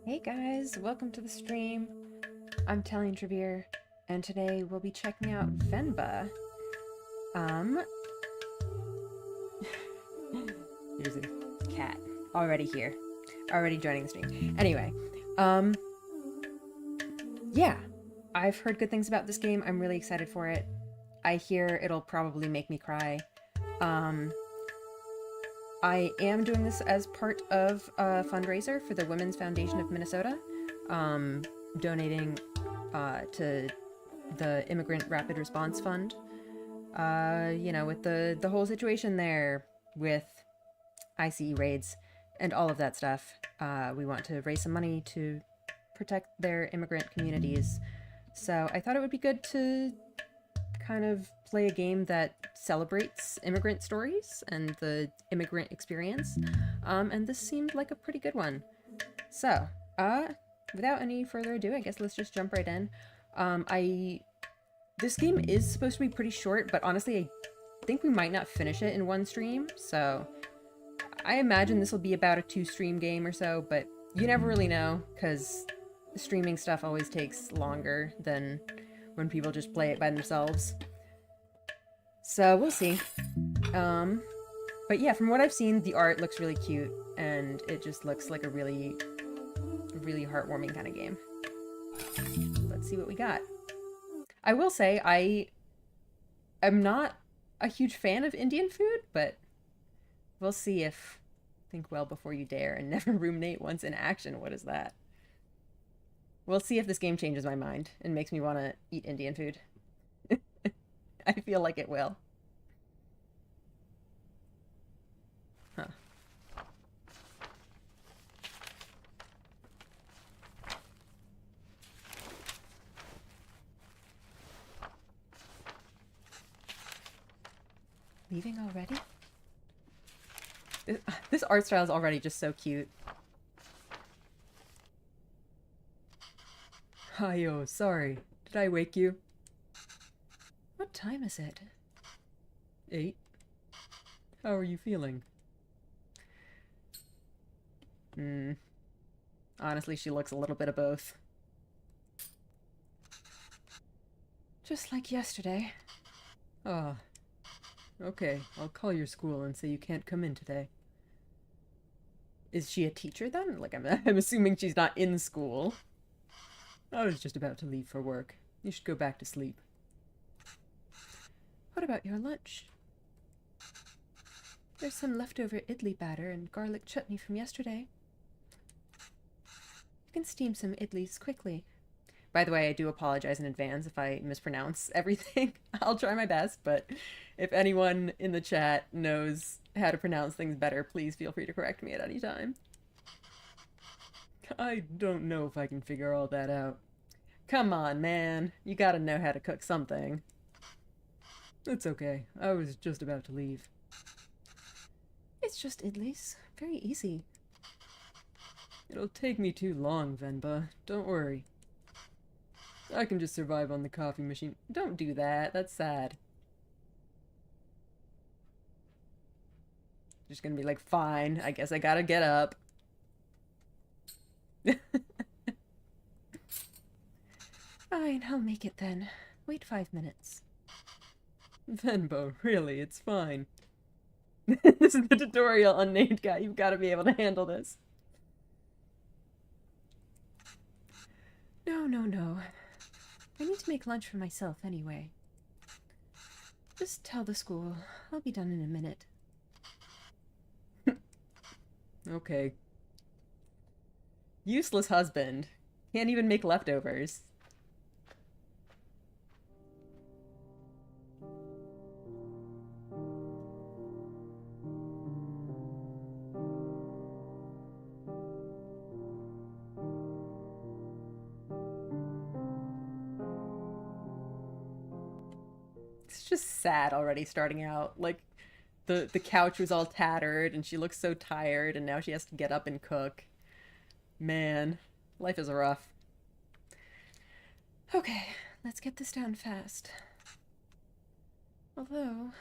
Hey guys, welcome to the stream. I'm Talien, and today we'll be checking out Venba. There's a cat already here, already joining the stream. Anyway, yeah, I've heard good things about this game. I'm really excited for it. I hear it'll probably make me cry. I am doing this as part of a fundraiser for the Women's Foundation of Minnesota, donating to the Immigrant Rapid Response Fund. With the whole situation there with ICE raids and all of that stuff, we want to raise some money to protect their immigrant communities. So I thought it would be good to kind of play a game that celebrates immigrant stories and the immigrant experience, and this seemed like a pretty good one. So, without any further ado, I guess let's just jump right in. This game is supposed to be pretty short, but honestly, I think we might not finish it in one stream, so I imagine this will be about a 2-stream game or so, but you never really know, because streaming stuff always takes longer than when people just play it by themselves. So we'll see. But yeah, from what I've seen, the art looks really cute, and it just looks like a really, really heartwarming kind of game. Let's see what we got. I will say, I am not a huge fan of Indian food, but we'll see if think well before you dare and never ruminate once in action. What is that? We'll see if this game changes my mind and makes me want to eat Indian food. I feel like it will. Huh. Leaving already? This art style is already just so cute. Hi-yo, sorry. Did I wake you? What time is it? 8. How are you feeling? Honestly, she looks a little bit of both. Just like yesterday. Ah. Okay, I'll call your school and say you can't come in today. Is she a teacher then? Like, I'm assuming she's not in school. I was just about to leave for work. You should go back to sleep. What about your lunch? There's some leftover idli batter and garlic chutney from yesterday. You can steam some idlis quickly. By the way, I do apologize in advance if I mispronounce everything. I'll try my best, but if anyone in the chat knows how to pronounce things better, please feel free to correct me at any time. I don't know if I can figure all that out. Come on, man. You gotta know how to cook something. It's okay. I was just about to leave. It's just idlis. Very easy. It'll take me too long, Venba. Don't worry. I can just survive on the coffee machine. Don't do that. That's sad. Just gonna be like, fine. I guess I gotta get up. Fine, I'll make it then. Wait 5 minutes. Venbo, really, it's fine. This is the tutorial, unnamed guy. You've got to be able to handle this. No, no, no. I need to make lunch for myself anyway. Just tell the school. I'll be done in a minute. Okay. Useless husband. Can't even make leftovers. It's just sad already starting out. Like, the couch was all tattered and she looks so tired and now she has to get up and cook. Man, life is rough. Okay, let's get this down fast. Although...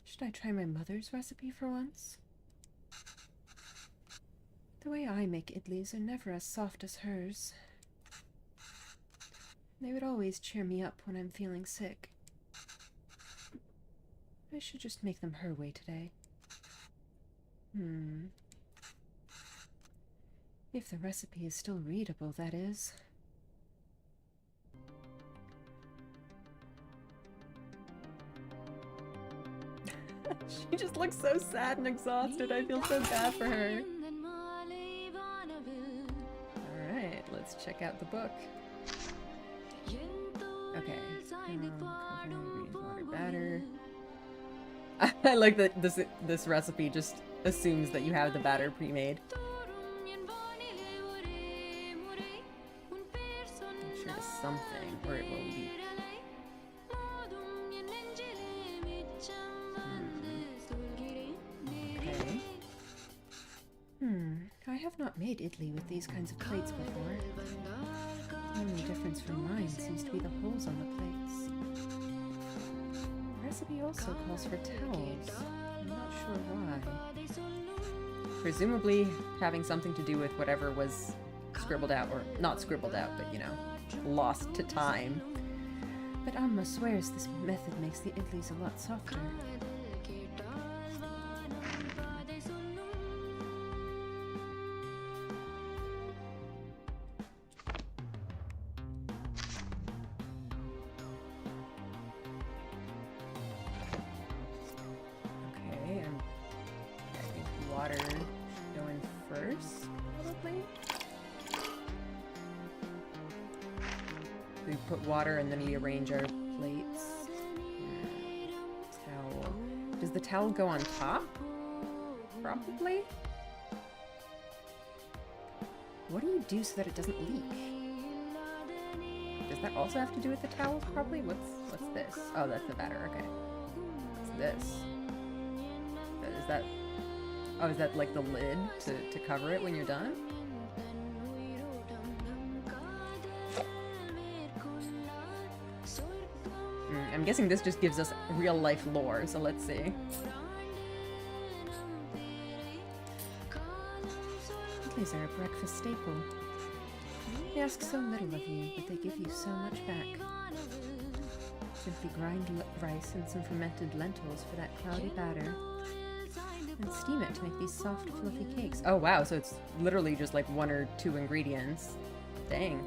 should I try my mother's recipe for once? The way I make idlis are never as soft as hers. They would always cheer me up when I'm feeling sick. I should just make them her way today. If the recipe is still readable, that is. She just looks so sad and exhausted. I feel so bad for her. Alright, let's check out the book. Okay. Water batter. I like that this recipe just assumes that you have the batter pre-made. Make sure it's something, or it will leak. Okay. I have not made idli with these kinds of plates before. The only difference from mine seems to be the holes on the plates. The recipe also calls for towels. I'm not sure why. Presumably having something to do with whatever was scribbled out, or not scribbled out, but you know, lost to time. But Amma swears this method makes the idlis a lot softer. Water, and then we arrange our plates. Towel. Does the towel go on top? Probably? What do you do so that it doesn't leak? Does that also have to do with the towels, probably? What's this? Oh, that's the batter, okay. What's this? Is that... Oh, is that like the lid to cover it when you're done? I'm guessing this just gives us real-life lore, so let's see. Idlis are a breakfast staple. They ask so little of you, but they give you so much back. Simply grind rice and some fermented lentils for that cloudy batter, and steam it to make these soft, fluffy cakes. Oh wow, so it's literally just like 1 or 2 ingredients. Dang.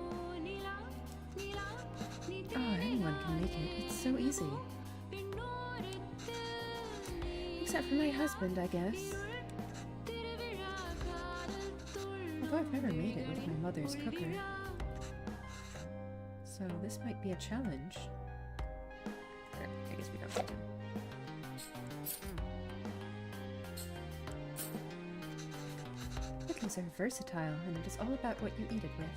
Anyone can make it. It's so easy. Except for my husband, I guess. Although I've never made it with my mother's cooker. So this might be a challenge. Or, I guess we don't need to. Pickles are versatile, and it is all about what you eat it with.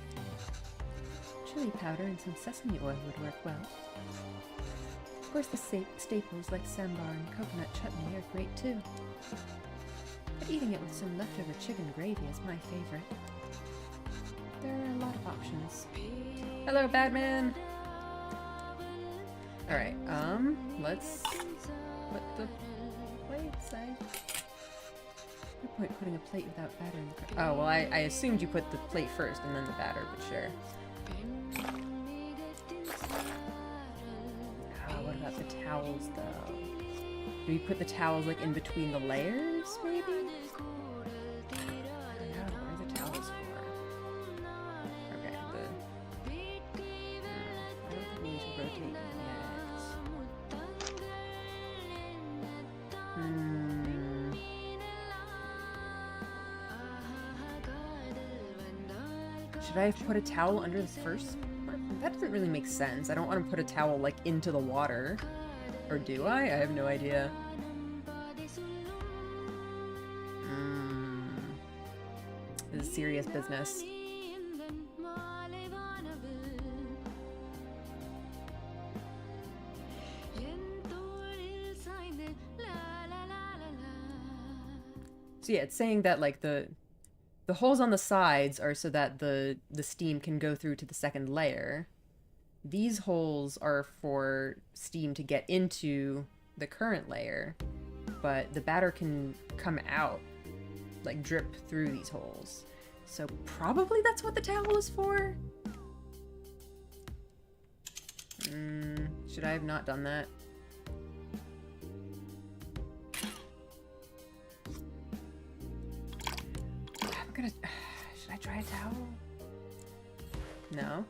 Chili powder and some sesame oil would work well. Of course, the staples like sambar and coconut chutney are great too. But eating it with some leftover chicken gravy is my favorite. There are a lot of options. Hello, Batman! Alright, let's... What the plate say? No point putting a plate without batter in the cooker. Oh, well, I assumed you put the plate first and then the batter, but sure. What about the towels, though? Do we put the towels, like, in between the layers, maybe? I don't know. What are the towels for? Okay, I don't need to rotate yet. Should I have put a towel under the first? That doesn't really make sense. I don't want to put a towel, like, into the water. Or do I? I have no idea. This is serious business. So yeah, it's saying that, like, the holes on the sides are so that the steam can go through to the second layer. These holes are for steam to get into the current layer, but the batter can come out like drip through these holes. So probably that's what the towel is for. Should I have not done that? I'm gonna... Should I try a towel? No?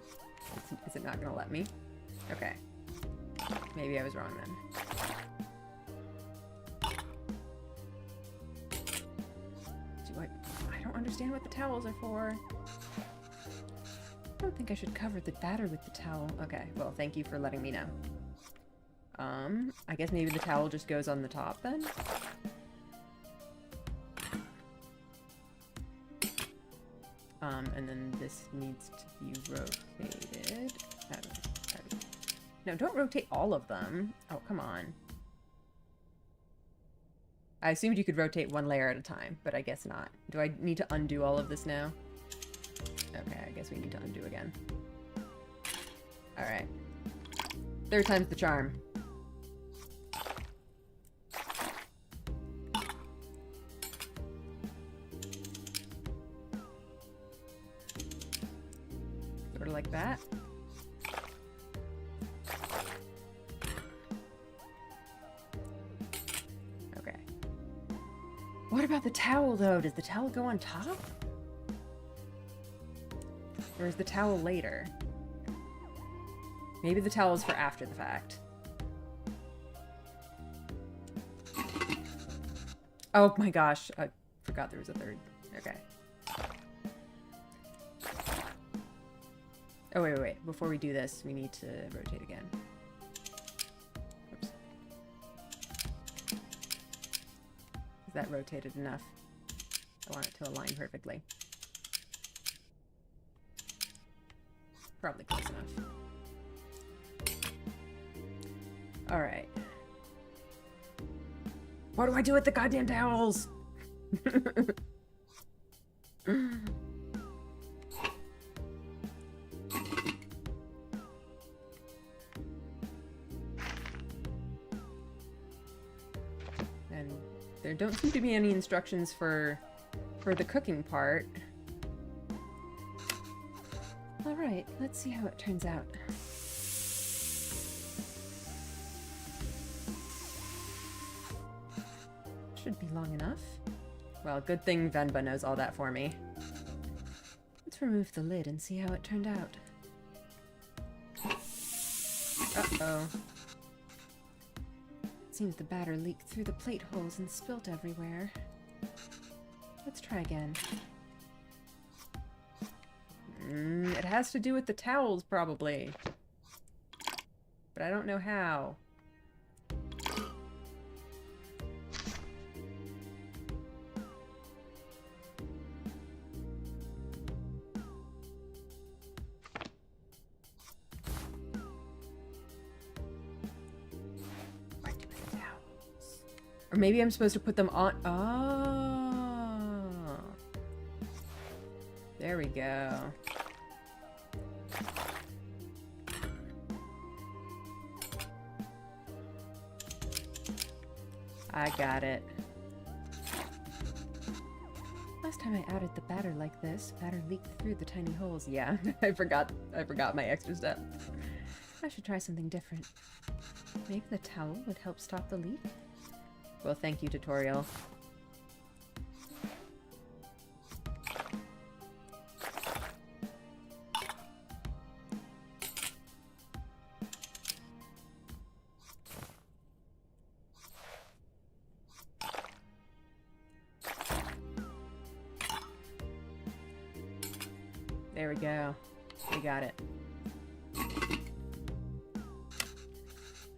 Is it not gonna let me? Okay. Maybe I was wrong then. I don't understand what the towels are for. I don't think I should cover the batter with the towel. Okay, well, thank you for letting me know. I guess maybe the towel just goes on the top then? And then this needs to be rotated. No, don't rotate all of them. Oh, come on. I assumed you could rotate one layer at a time, but I guess not. Do I need to undo all of this now? Okay, I guess we need to undo again. Alright. Third time's the charm. Sort of like that. Okay. What about the towel, though? Does the towel go on top? Or is the towel later? Maybe the towel is for after the fact. Oh my gosh, I forgot there was a third. Okay. Oh, wait. Before we do this, we need to rotate again. Oops. Is that rotated enough? I want it to align perfectly. Probably close enough. Alright. What do I do with the goddamn towels? And there don't seem to be any instructions for the cooking part. Alright, let's see how it turns out. Should be long enough. Well, good thing Venba knows all that for me. Let's remove the lid and see how it turned out. Uh-oh. Seems the batter leaked through the plate holes and spilt everywhere. Let's try again. It has to do with the towels, probably. But I don't know how. Or maybe I'm supposed to put them on... Oh. There we go. I got it. Last time I added the batter like this, batter leaked through the tiny holes. Yeah, I forgot my extra step. I should try something different. Maybe the towel would help stop the leak? Well, thank you, tutorial. There we go. We got it.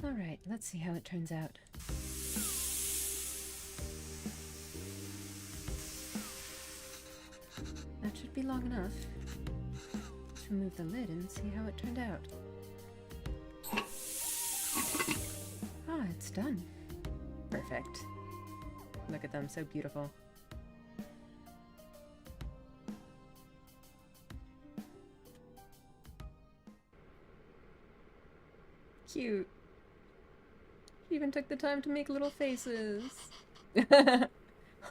Alright, let's see how it turns out. That should be long enough. Let's remove the lid and see how it turned out. Ah, it's done. Perfect. Look at them, so beautiful. Cute. She even took the time to make little faces.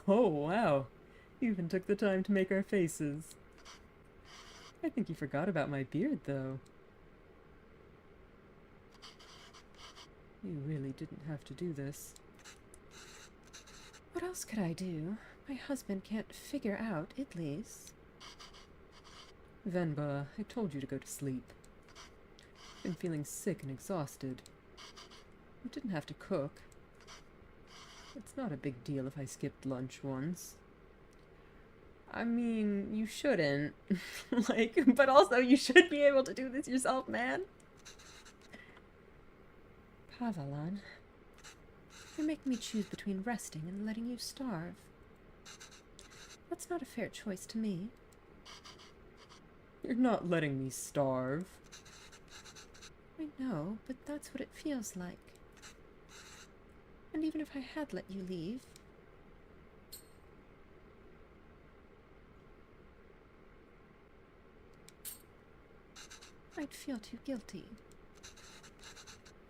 Oh, wow. You even took the time to make our faces. I think you forgot about my beard, though. You really didn't have to do this. What else could I do? My husband can't figure out Idlis. Venba, I told you to go to sleep. I've been feeling sick and exhausted. You didn't have to cook. It's not a big deal if I skipped lunch once. I mean, you shouldn't. But also you should be able to do this yourself, man. Pavalan, you're making me choose between resting and letting you starve. That's not a fair choice to me. You're not letting me starve. I know, but that's what it feels like. And even if I had let you leave, I'd feel too guilty.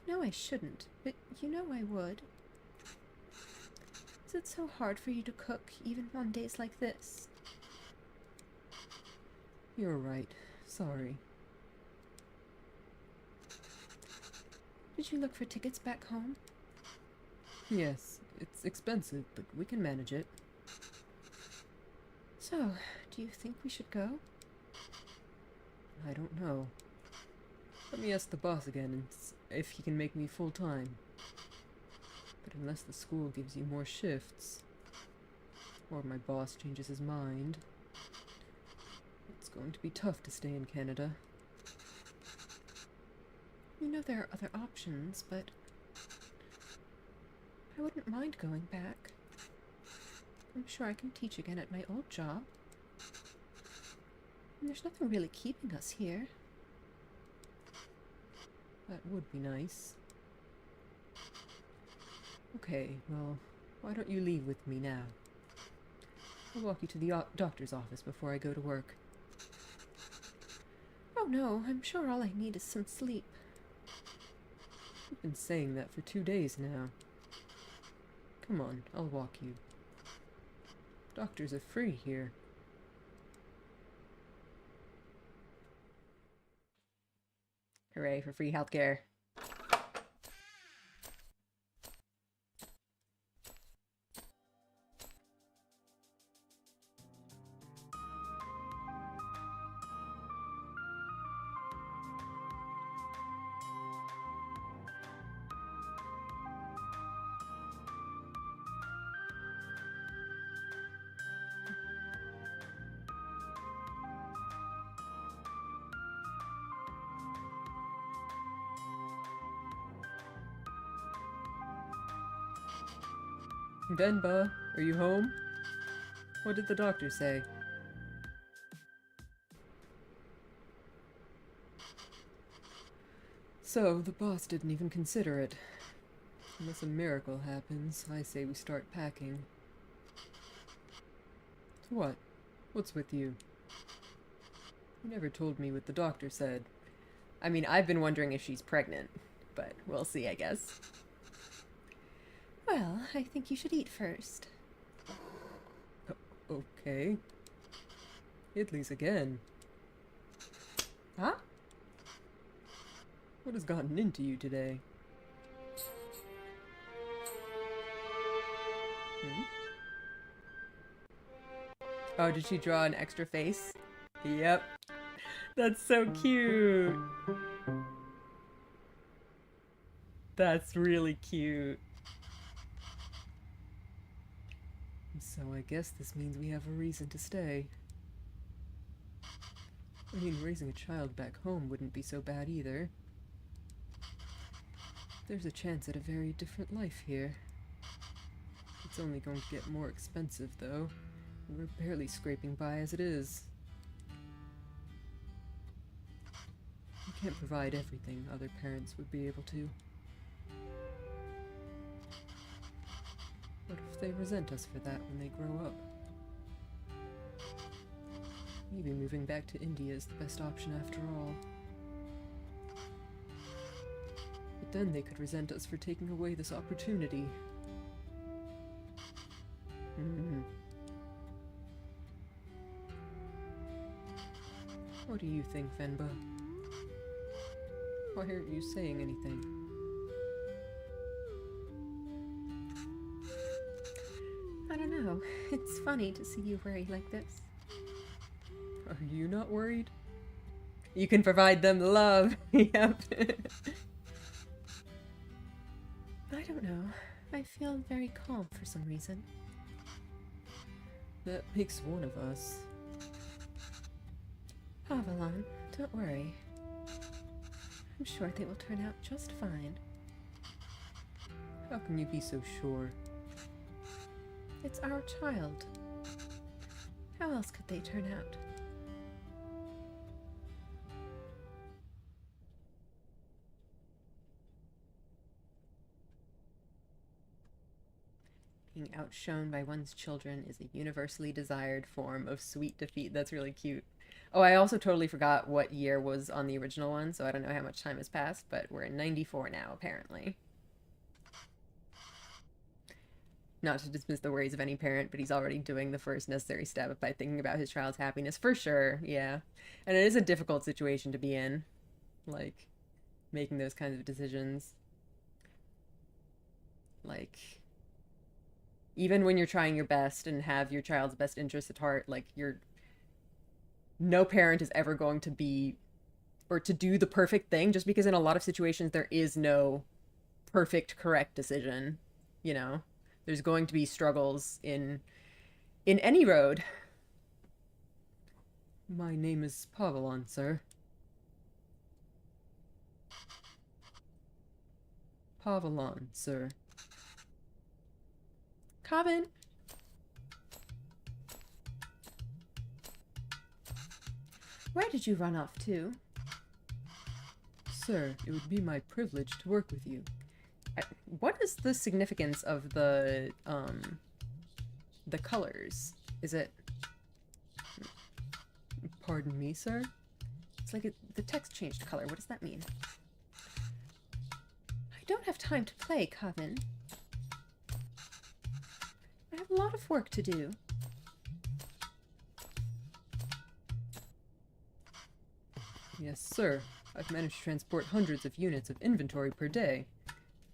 No, I shouldn't, but you know I would. Is it so hard for you to cook, even on days like this? You're right. Sorry. Did you look for tickets back home? Yes, it's expensive, but we can manage it. So, do you think we should go? I don't know. Let me ask the boss again and if he can make me full-time. But unless the school gives you more shifts, or my boss changes his mind, it's going to be tough to stay in Canada. You know there are other options, but I wouldn't mind going back. I'm sure I can teach again at my old job. And there's nothing really keeping us here. That would be nice. Okay, well, why don't you leave with me now? I'll walk you to the doctor's office before I go to work. Oh no, I'm sure all I need is some sleep. You've been saying that for 2 days now. Come on, I'll walk you. Doctors are free here. Hooray for free healthcare. Venba, are you home? What did the doctor say? So, the boss didn't even consider it. Unless a miracle happens, I say we start packing. What? What's with you? You never told me what the doctor said. I mean, I've been wondering if she's pregnant, but we'll see, I guess. Well, I think you should eat first. Okay. Idlis again. Huh? What has gotten into you today? Hmm? Oh, did she draw an extra face? Yep. That's so cute. That's really cute. So I guess this means we have a reason to stay. I mean, raising a child back home wouldn't be so bad either. There's a chance at a very different life here. It's only going to get more expensive, though. We're barely scraping by as it is. We can't provide everything other parents would be able to. What if they resent us for that when they grow up? Maybe moving back to India is the best option after all. But then they could resent us for taking away this opportunity. What do you think, Venba? Why aren't you saying anything? I don't know. It's funny to see you worry like this. Are you not worried? You can provide them love. Yep. I don't know. I feel very calm for some reason. That makes one of us. Avalon, don't worry. I'm sure they will turn out just fine. How can you be so sure? It's our child. How else could they turn out? Being outshone by one's children is a universally desired form of sweet defeat. That's really cute. Oh, I also totally forgot what year was on the original one, so I don't know how much time has passed, but we're in 94 now, apparently. Not to dismiss the worries of any parent, but he's already doing the first necessary step by thinking about his child's happiness, for sure, yeah. And it is a difficult situation to be in, like, making those kinds of decisions. Like, even when you're trying your best and have your child's best interest at heart, like, no parent is ever going to be, or to do the perfect thing, just because in a lot of situations there is no perfect, correct decision, you know? There's going to be struggles in any road. My name is Pavalon, sir. Pavalon, sir. Coven. Where did you run off to? Sir, it would be my privilege to work with you. What is the significance of the colors? Is it... Pardon me, sir? It's like the text changed color. What does that mean? I don't have time to play, Coven. I have a lot of work to do. Yes, sir. I've managed to transport hundreds of units of inventory per day.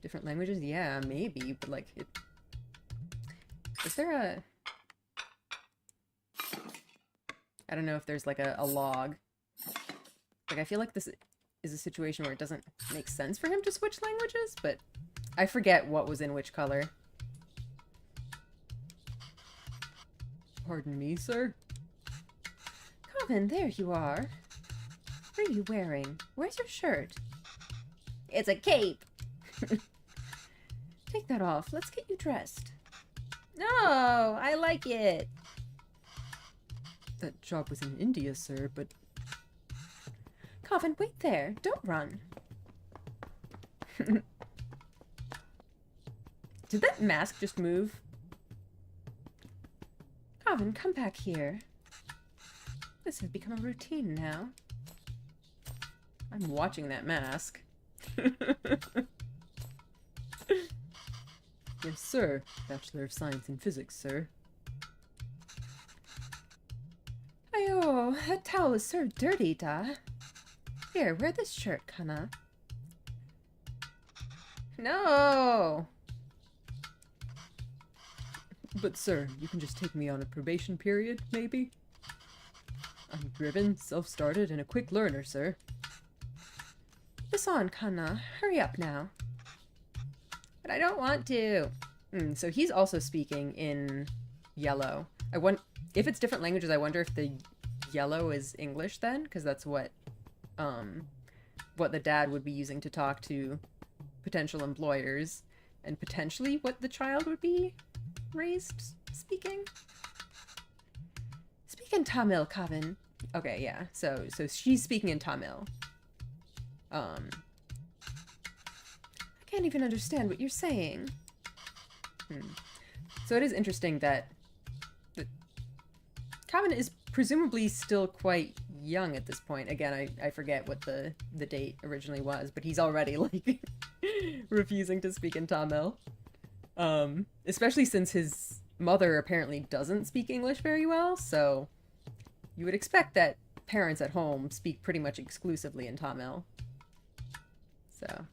Different languages? Yeah, maybe, but like, is there a... I don't know if there's like a log. Like, I feel like this is a situation where it doesn't make sense for him to switch languages, but I forget what was in which color. Pardon me, sir? Coven, there you are. What are you wearing? Where's your shirt? It's a cape! Take that off. Let's get you dressed. No, I like it. That job was in India, sir, but... Coven, wait there. Don't run. Did that mask just move? Coven, come back here. This has become a routine now. I'm watching that mask. Yes, sir. Bachelor of Science in Physics, sir. Ayo, that towel is so dirty, da. Here, wear this shirt, Kana. No! But, sir, you can just take me on a probation period, maybe? I'm driven, self-started, and a quick learner, sir. Put this on, Kana. Hurry up now. But I don't want to. So he's also speaking in yellow. If it's different languages, I wonder if the yellow is English then, because that's what the dad would be using to talk to potential employers, and potentially what the child would be raised speaking. Speak in Tamil, Coven. Okay, yeah. So she's speaking in Tamil. I can't even understand what you're saying. So it is interesting that Coven is presumably still quite young at this point. Again, I forget what the date originally was, but he's already, like, refusing to speak in Tamil. Especially since his mother apparently doesn't speak English very well, so you would expect that parents at home speak pretty much exclusively in Tamil. So,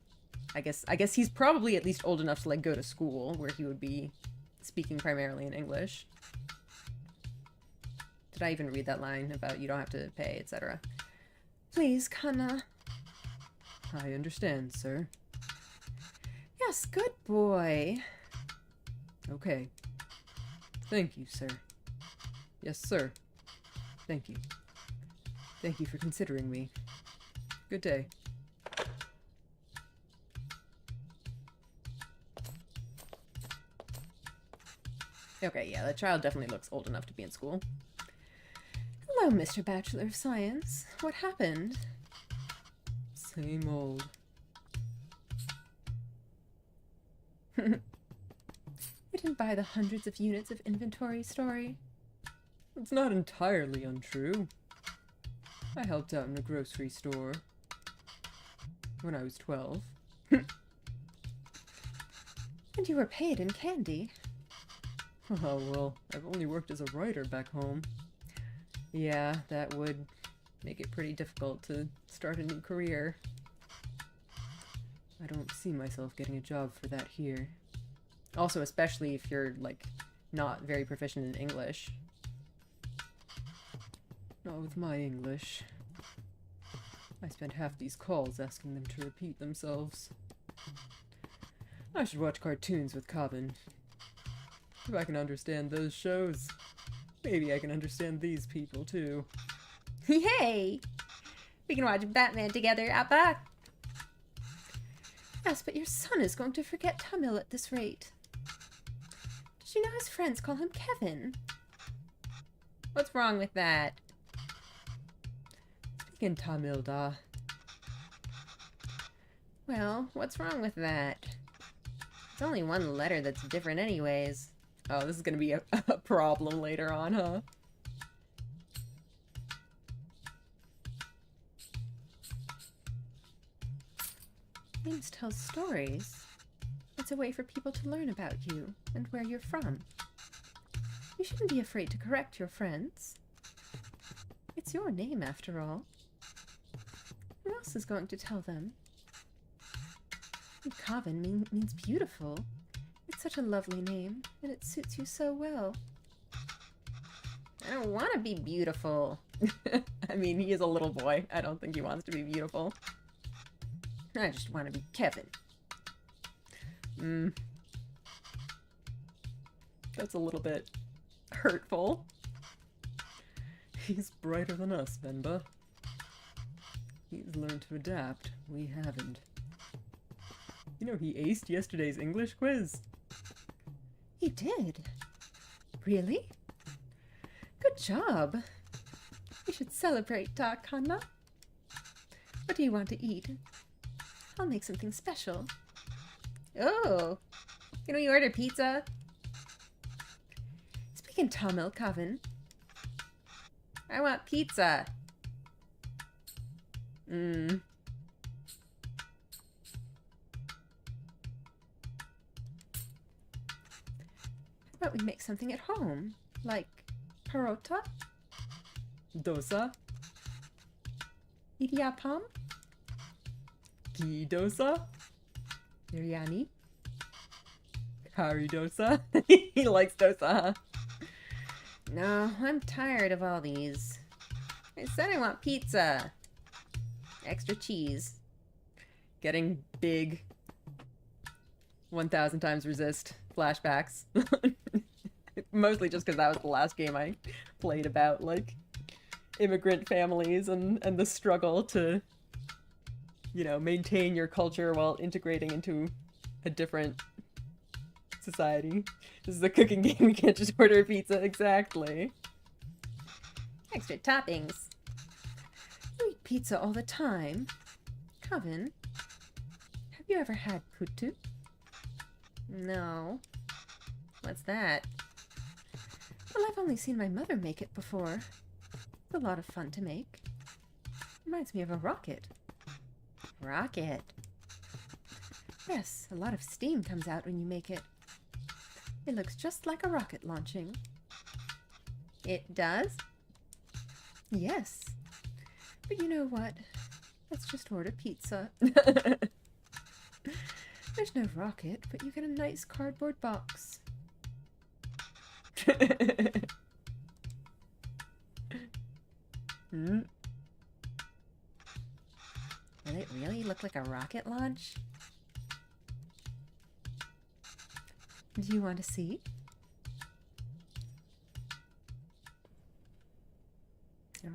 I guess he's probably at least old enough to, like, go to school, where he would be speaking primarily in English. Did I even read that line about you don't have to pay, etc.? Please, Kana. I understand, sir. Yes, good boy. Okay. Thank you, sir. Yes, sir. Thank you. Thank you for considering me. Good day. Okay, yeah, the child definitely looks old enough to be in school. Hello, Mr. Bachelor of Science. What happened? Same old. You didn't buy the hundreds of units of inventory story? It's not entirely untrue. I helped out in a grocery store when I was 12. And you were paid in candy. Oh, well, I've only worked as a writer back home. Yeah, that would make it pretty difficult to start a new career. I don't see myself getting a job for that here. Also, especially if you're, like, not very proficient in English. Not with my English. I spent half these calls asking them to repeat themselves. I should watch cartoons with Cobbin. If I can understand those shows, maybe I can understand these people, too. Yay! We can watch Batman together, Appa! Yes, but your son is going to forget Tamil at this rate. Did you know his friends call him Kevin? What's wrong with that? Speak in Tamil, da. Well, what's wrong with that? It's only one letter that's different anyways. Oh, this is gonna be a problem later on, huh? Names tell stories. It's a way for people to learn about you and where you're from. You shouldn't be afraid to correct your friends. It's your name, after all. Who else is going to tell them? And Coven means beautiful. It's such a lovely name, and it suits you so well. I don't want to be beautiful. I mean, he is a little boy. I don't think he wants to be beautiful. I just want to be Kevin. That's a little bit hurtful. He's brighter than us, Venba. He's learned to adapt. We haven't. You know, he aced yesterday's English quiz. He did? Really? Good job. We should celebrate, Takana. What do you want to eat? I'll make something special. Oh, can we order pizza? Speak in Tamil, Kevin. I want pizza. I thought we'd make something at home, like parota, dosa, idiyappam, ghee dosa, biryani, curry dosa. He likes dosa, huh? No, I'm tired of all these. I said I want pizza. Extra cheese. Getting big 1,000 times resist flashbacks. Mostly just because that was the last game I played about, like, immigrant families and the struggle to, you know, maintain your culture while integrating into a different society. This is a cooking game, you can't just order a pizza, exactly. Extra toppings. You eat pizza all the time. Kevin, have you ever had puttu? No. What's that? Well, I've only seen my mother make it before. It's a lot of fun to make. Reminds me of a rocket. Rocket? Yes, a lot of steam comes out when you make it. It looks just like a rocket launching. It does? Yes. But you know what? Let's just order pizza. There's no rocket, but you get a nice cardboard box. Will it really look like a rocket launch? Do you want to see?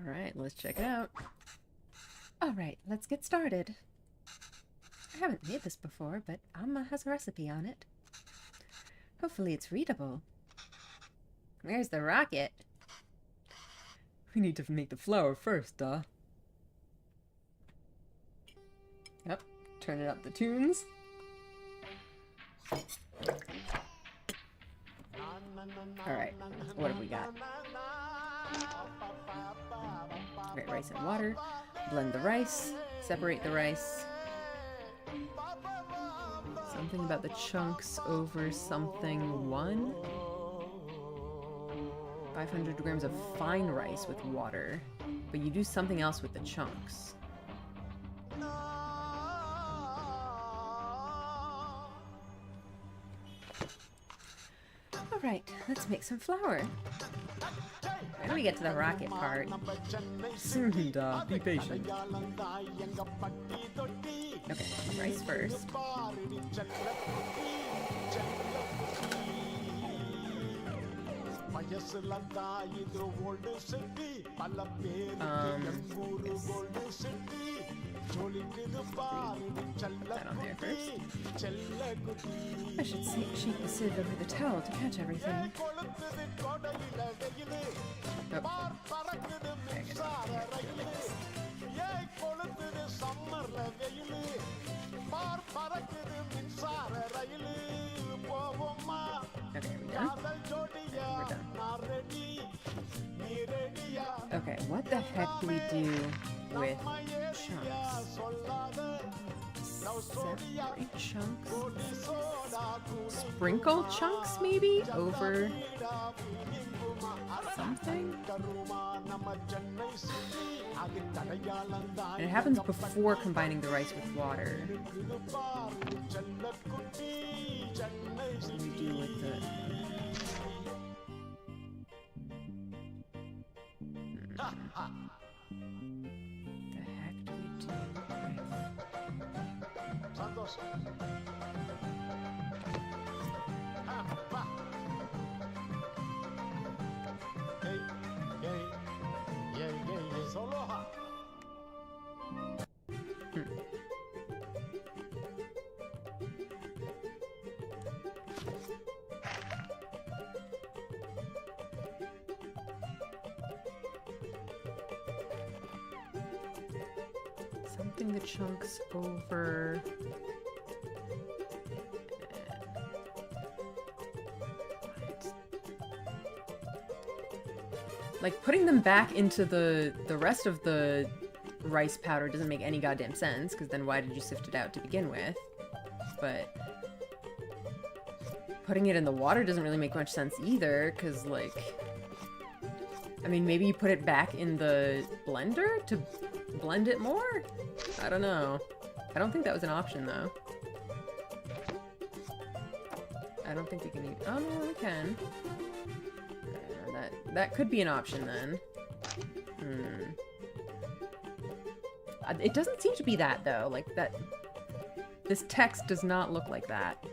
Alright, let's check it out. Alright, let's get started. I haven't made this before, but Amma has a recipe on it. Hopefully it's readable. Where's the rocket? We need to make the flour first, duh. Yep, turning up the tunes. Alright, what have we got? Alright, rice and water. Blend the rice. Separate the rice. Something about the chunks over something 1. 500 grams of fine rice with water. But you do something else with the chunks. Alright, let's make some flour. When do we get to the rocket part? Soon, be patient. Okay, rice first. Yes. That on there first. I should shake the sieve over the towel to catch everything. Oh. Okay, are we done? We're done. Okay, what the heck do we do with chunks? Separate chunks? Sprinkle chunks, maybe? Over something? And it happens before combining the rice with water. What do we do with the... The heck do we do with... Something the chunks over... Like, putting them back into the rest of the rice powder doesn't make any goddamn sense, because then why did you sift it out to begin with? But putting it in the water doesn't really make much sense either, because, like... I mean, maybe you put it back in the blender to blend it more? I don't know. I don't think that was an option, though. I don't think we can eat... Oh, no, we can. That could be an option, then. It doesn't seem to be that, though. Like, that... This text does not look like that.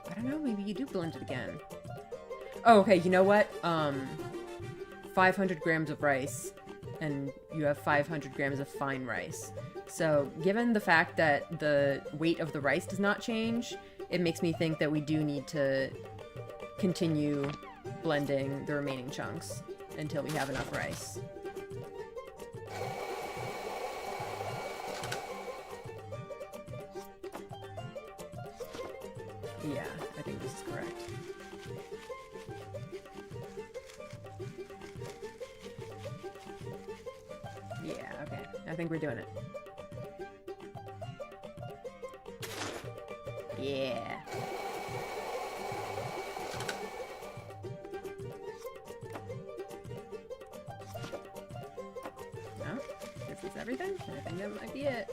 I don't know, maybe you do blend it again. Oh, okay, you know what? 500 grams of rice. And you have 500 grams of fine rice. So, given the fact that the weight of the rice does not change, it makes me think that we do need to continue blending the remaining chunks until we have enough rice. Yeah, I think this is correct. Yeah, okay. I think we're doing it. Yeah. No? This is everything? I think that might be it.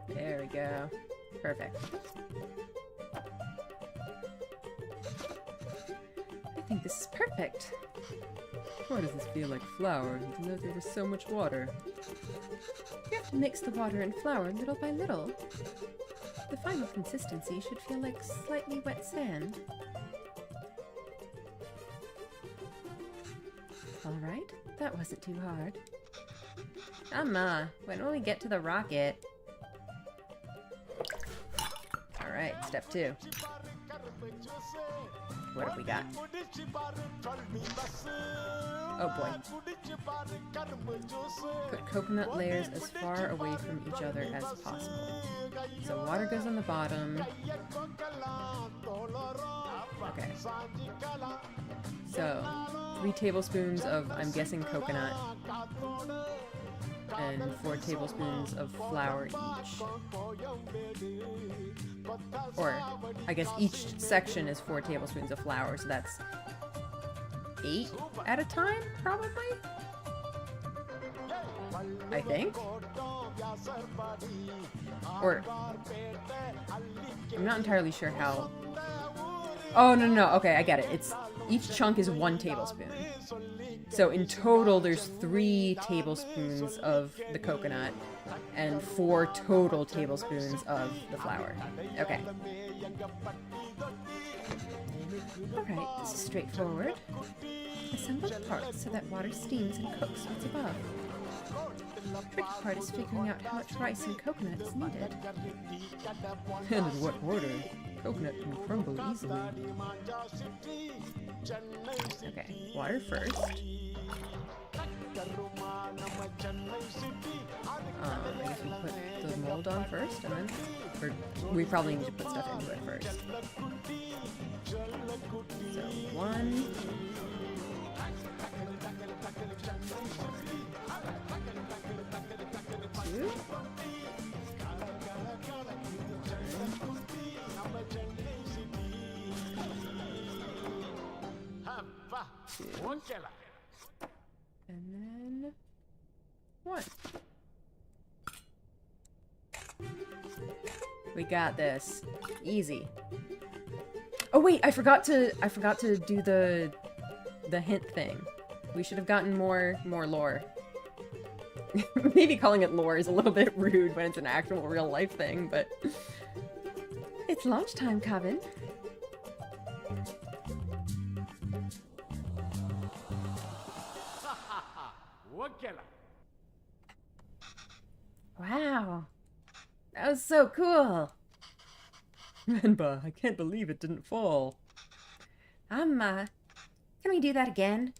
There we go. Perfect. I think this is perfect. Why does this feel like flour, even though there was so much water? You have to mix the water and flour little by little. The final consistency should feel like slightly wet sand. Alright, that wasn't too hard. When will we get to the rocket? Alright, step 2. What have we got? Oh boy. Put coconut layers as far away from each other as possible. So water goes on the bottom. Okay. So, 3 tablespoons of, I'm guessing, coconut. And 4 tablespoons of flour each. Or, I guess each section is 4 tablespoons of flour, so that's 8 at a time, probably? I think? Or, I'm not entirely sure how... Oh, no, okay, I get it. It's, each chunk is 1 tablespoon. So in total, there's 3 tablespoons of the coconut and 4 total tablespoons of the flour. Okay. Alright, this is straightforward. Assemble the parts so that water steams and cooks what's above. The tricky part is figuring out how much rice and coconut is needed. And in what order? Coconut can crumble easily. Okay, water first. I guess we put the mold on first, and then... Or we probably need to put stuff into it first. So, 1... 2... And then 1. We got this. Easy. Oh wait, I forgot to do the hint thing. We should have gotten more lore. Maybe calling it lore is a little bit rude when it's an actual real life thing, but it's lunchtime, Coven. Wow. That was so cool. Venba, I can't believe it didn't fall. Can we do that again?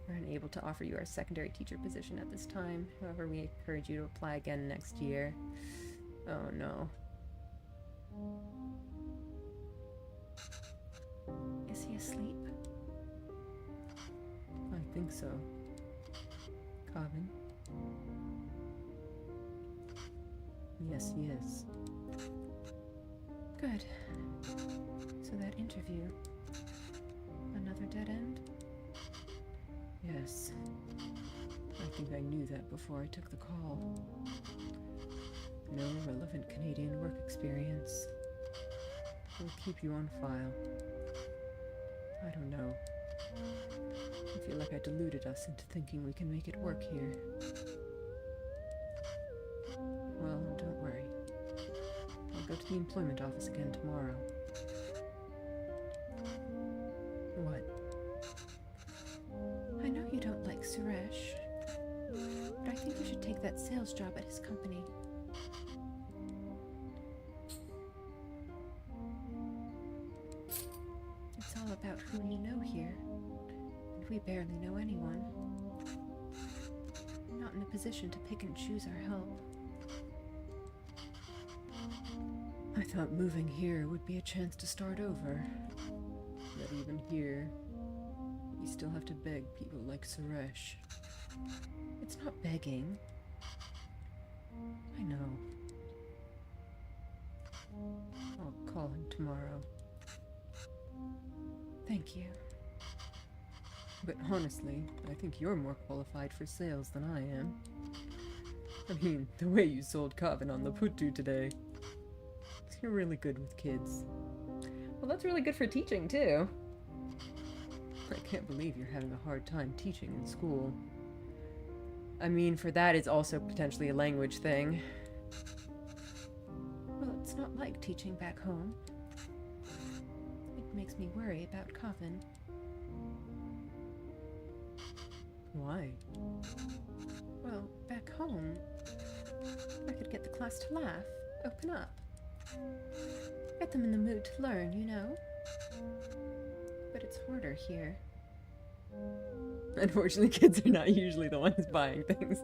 We're unable to offer you our secondary teacher position at this time. However, we encourage you to apply again next year. Oh no. Is he asleep? I think so. Coven? Yes, he is. Good. So that interview... Another dead end? Yes. I think I knew that before I took the call. No relevant Canadian work experience. We'll keep you on file. I don't know. I feel like I deluded us into thinking we can make it work here. Well, don't worry. I'll go to the employment office again tomorrow. What? I know you don't like Suresh, but I think you should take that sales job at his company. It's all about who you know here, and we barely know anyone. We're not in a position to pick and choose our help. I thought moving here would be a chance to start over. that even here, we still have to beg people like Suresh. It's not begging. I know. I'll call him tomorrow. Thank you. But honestly, I think you're more qualified for sales than I am. I mean, the way you sold Coven on the Puttu today. You're really good with kids. Well, that's really good for teaching, too. I can't believe you're having a hard time teaching in school. I mean, for that, it's also potentially a language thing. Well, it's not like teaching back home. It makes me worry about Coven. Why? Well, back home, I could get the class to laugh, open up. Get them in the mood to learn, you know? But it's harder here. Unfortunately, kids are not usually the ones buying things.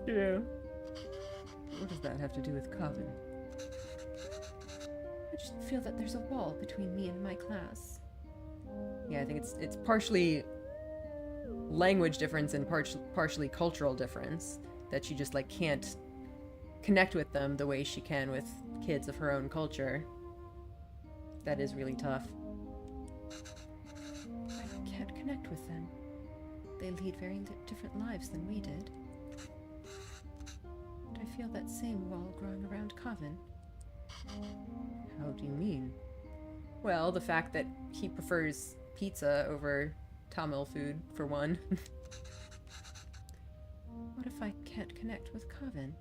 True. What does that have to do with Coven? I just feel that there's a wall between me and my class. Yeah, I think it's partially language difference and partially cultural difference, that she just, like, can't connect with them the way she can with kids of her own culture. That is really tough. I can't connect with them. They lead very different lives than we did. And I feel that same wall growing around Coven. How do you mean? Well, the fact that he prefers pizza over Tamil food, for one. What if I can't connect with Coven?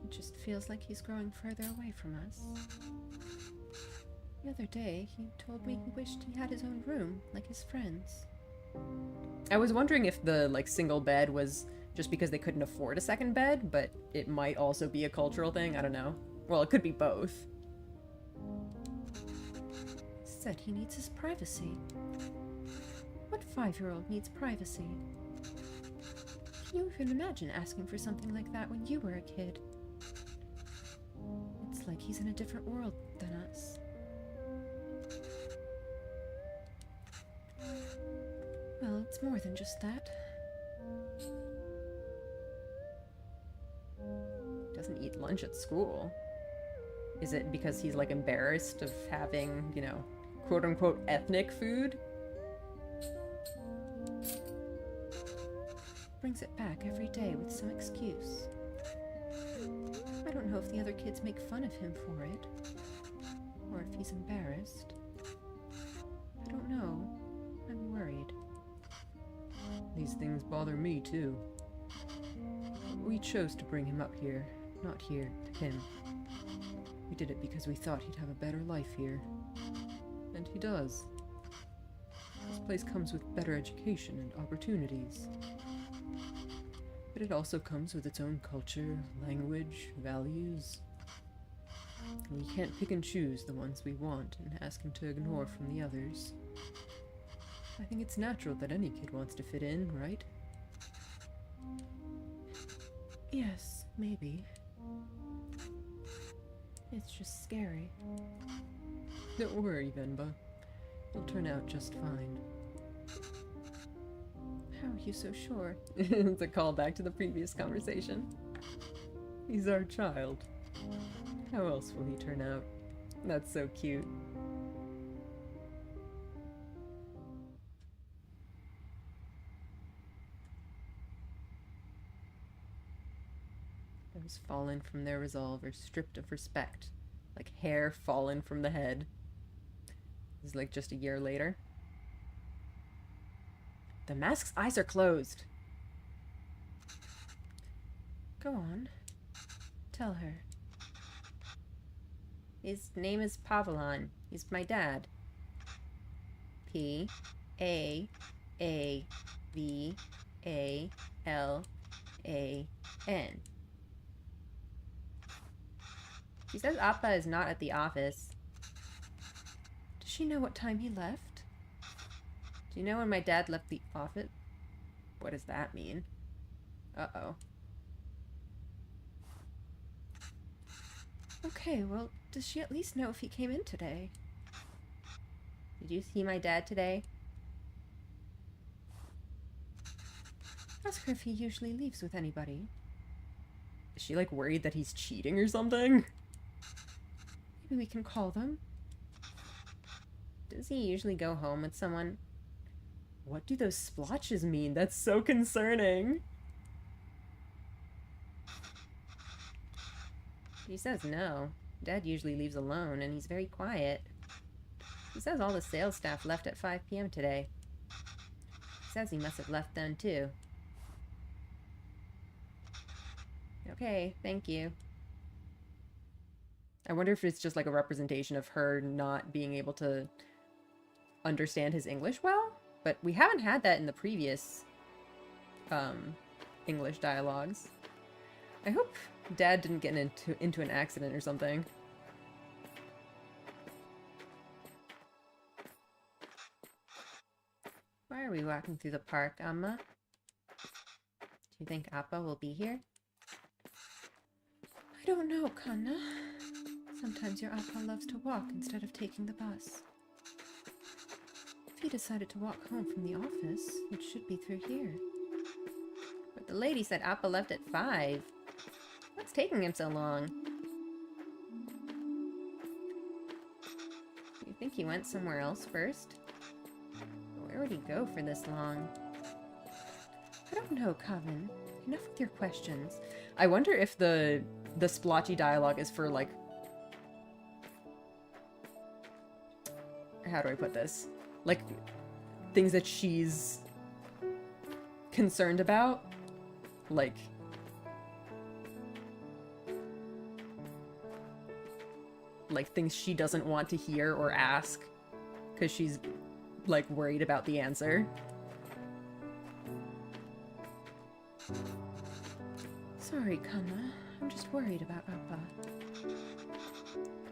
It just feels like he's growing further away from us. The other day, he told me he wished he had his own room, like his friends. I was wondering if the, like, single bed was just because they couldn't afford a second bed, but it might also be a cultural thing. I don't know. Well, it could be both. Said he needs his privacy. What 5-year-old needs privacy? Can you even imagine asking for something like that when you were a kid? It's like he's in a different world than us. Well, it's more than just that. Doesn't eat lunch at school. Is it because he's, like, embarrassed of having, you know, quote-unquote ethnic food? Brings it back every day with some excuse. I don't know if the other kids make fun of him for it, or if he's embarrassed. I don't know. I'm worried. These things bother me, too. We chose to bring him up here, not here, him. We did it because we thought he'd have a better life here. And he does. This place comes with better education and opportunities. But it also comes with its own culture, language, values. And we can't pick and choose the ones we want and ask him to ignore from the others. I think it's natural that any kid wants to fit in, right? Yes, maybe. It's just scary. Don't worry, Venba. It'll turn out just fine. How are you so sure? It's a callback to the previous conversation. He's our child. How else will he turn out? That's so cute. Those fallen from their resolve are stripped of respect, like hair fallen from the head. This is like just a year later. The mask's eyes are closed. Go on. Tell her. His name is Pavelan. He's my dad. P-A-A-V-A-L-A-N. She says Appa is not at the office. Does she know what time he left? Do you know when my dad left the office? What does that mean? Uh-oh. Okay, well, does she at least know if he came in today? Did you see my dad today? Ask her if he usually leaves with anybody. Is she, like, worried that he's cheating or something? Maybe we can call them. Does he usually go home with someone? What do those splotches mean? That's so concerning. She says no. Dad usually leaves alone, and he's very quiet. He says all the sales staff left at 5 p.m. today. He says he must have left then, too. Okay, thank you. I wonder if it's just like a representation of her not being able to understand his English well? But we haven't had that in the previous English dialogues. I hope Dad didn't get into an accident or something. Why are we walking through the park, Amma? Do you think Appa will be here? I don't know, Kanna. Sometimes your Appa loves to walk instead of taking the bus. If he decided to walk home from the office, it should be through here. But the lady said Appa left at 5. What's taking him so long? Do you think he went somewhere else first? Where would he go for this long? I don't know, Kavin. Enough with your questions. I wonder if the splotchy dialogue is for, like... How do I put this? Like, things that she's concerned about? Like... things she doesn't want to hear or ask. Because she's, like, worried about the answer. Sorry, Kanna. I'm just worried about Appa.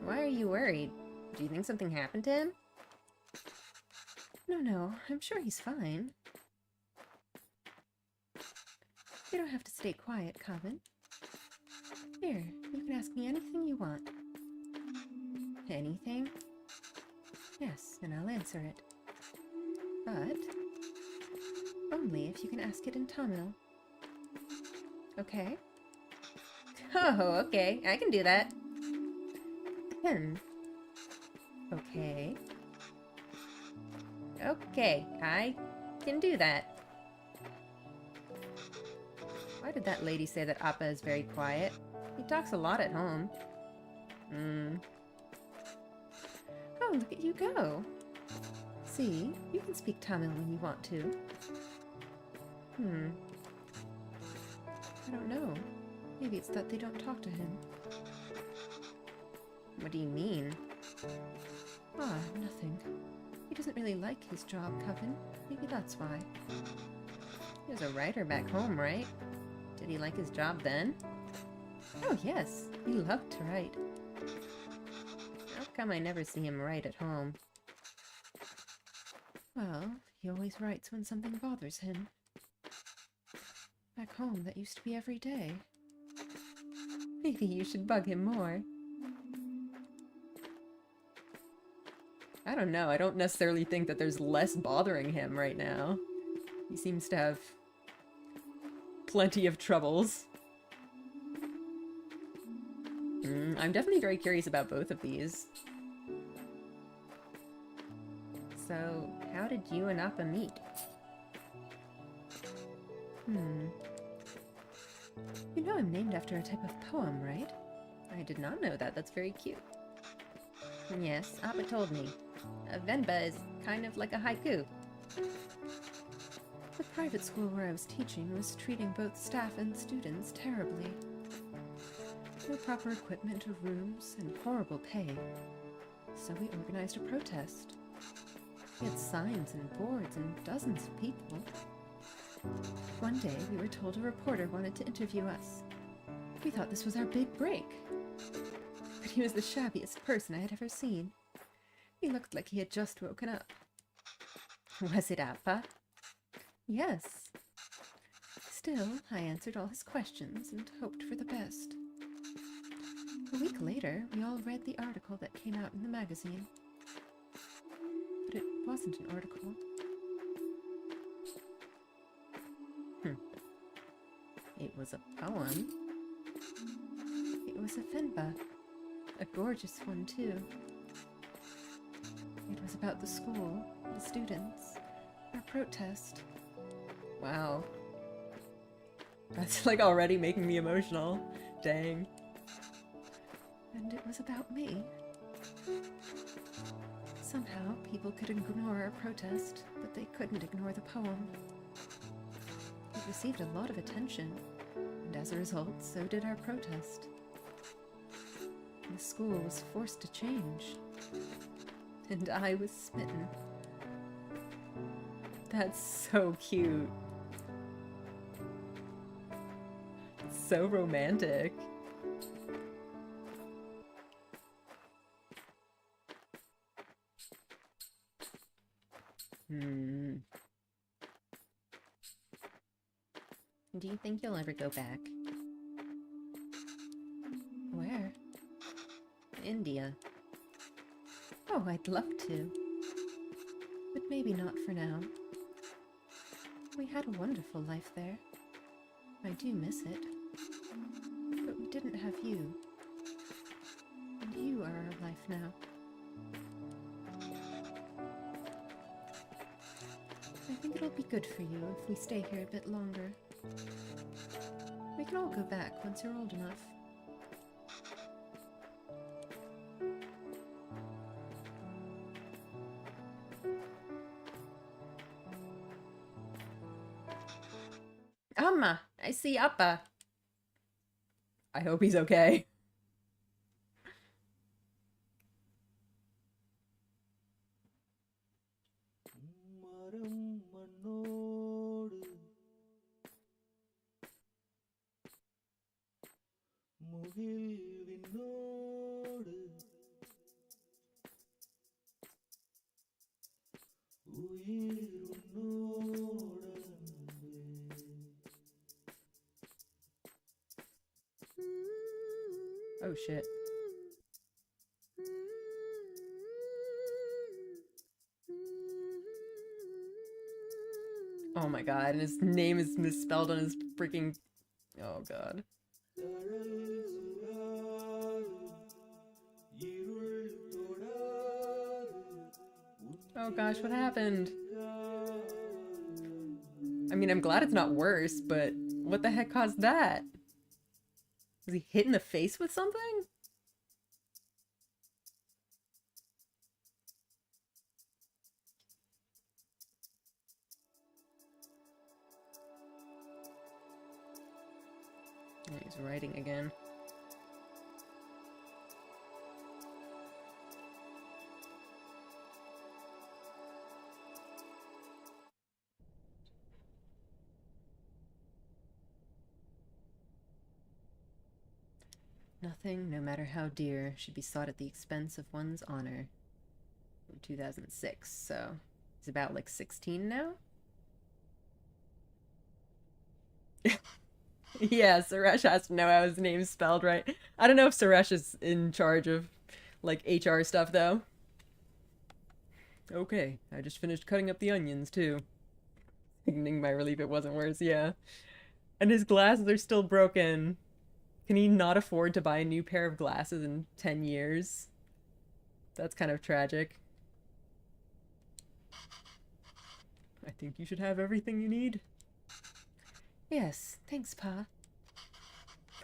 Why are you worried? Do you think something happened to him? No, I'm sure he's fine. You don't have to stay quiet, Kavin. Here, you can ask me anything you want. Anything? Yes, and I'll answer it. But only if you can ask it in Tamil. Okay? Oh, okay. I can do that. Okay. Okay, I can do that. Why did that lady say that Appa is very quiet? He talks a lot at home. Oh, look at you go. See, you can speak Tamil when you want to. I don't know. Maybe it's that they don't talk to him. What do you mean? Ah, nothing. He doesn't really like his job, Kevin. Maybe that's why. He was a writer back home, right? Did he like his job then? Oh, yes. He loved to write. How come I never see him write at home? Well, he always writes when something bothers him. Back home, that used to be every day. Maybe you should bug him more. I don't know. I don't necessarily think that there's less bothering him right now. He seems to have plenty of troubles. I'm definitely very curious about both of these. So, how did you and Appa meet? You know I'm named after a type of poem, right? I did not know that. That's very cute. Yes, Appa told me. Venba is kind of like a haiku. The private school where I was teaching was treating both staff and students terribly. No proper equipment or rooms, and horrible pay. So we organized a protest. We had signs and boards and dozens of people. One day, we were told a reporter wanted to interview us. We thought this was our big break. But he was the shabbiest person I had ever seen. He looked like he had just woken up. Was it Appa? Yes. Still, I answered all his questions and hoped for the best. A week later, we all read the article that came out in the magazine. But it wasn't an article. It was a poem. It was a Venba. A gorgeous one, too. It was about the school, the students, our protest. Wow. That's like already making me emotional. Dang. And it was about me. Somehow, people could ignore our protest, but they couldn't ignore the poem. It received a lot of attention, and as a result, so did our protest. The school was forced to change, and I was smitten. That's so cute. So romantic. Do you think you'll ever go back? Where? India. Oh, I'd love to. But maybe not for now. We had a wonderful life there. I do miss it. But we didn't have you. And you are our life now. I think it'll be good for you if we stay here a bit longer. We can all go back once you're old enough. Amma, I see Appa. I hope he's okay. Oh shit. Oh my god, and his name is misspelled on his freaking... Oh god. Oh gosh, what happened? I mean, I'm glad it's not worse, but what the heck caused that? Was he hit in the face with something? Oh, he's writing again. Nothing, no matter how dear, should be sought at the expense of one's honor. From 2006, so he's about like 16 now? Yeah, Suresh has to know how his name's spelled right. I don't know if Suresh is in charge of like HR stuff though. Okay, I just finished cutting up the onions too. Ignoring my relief it wasn't worse, yeah. And his glasses are still broken. Can he not afford to buy a new pair of glasses in 10 years? That's kind of tragic. I think you should have everything you need. Yes, thanks, Pa.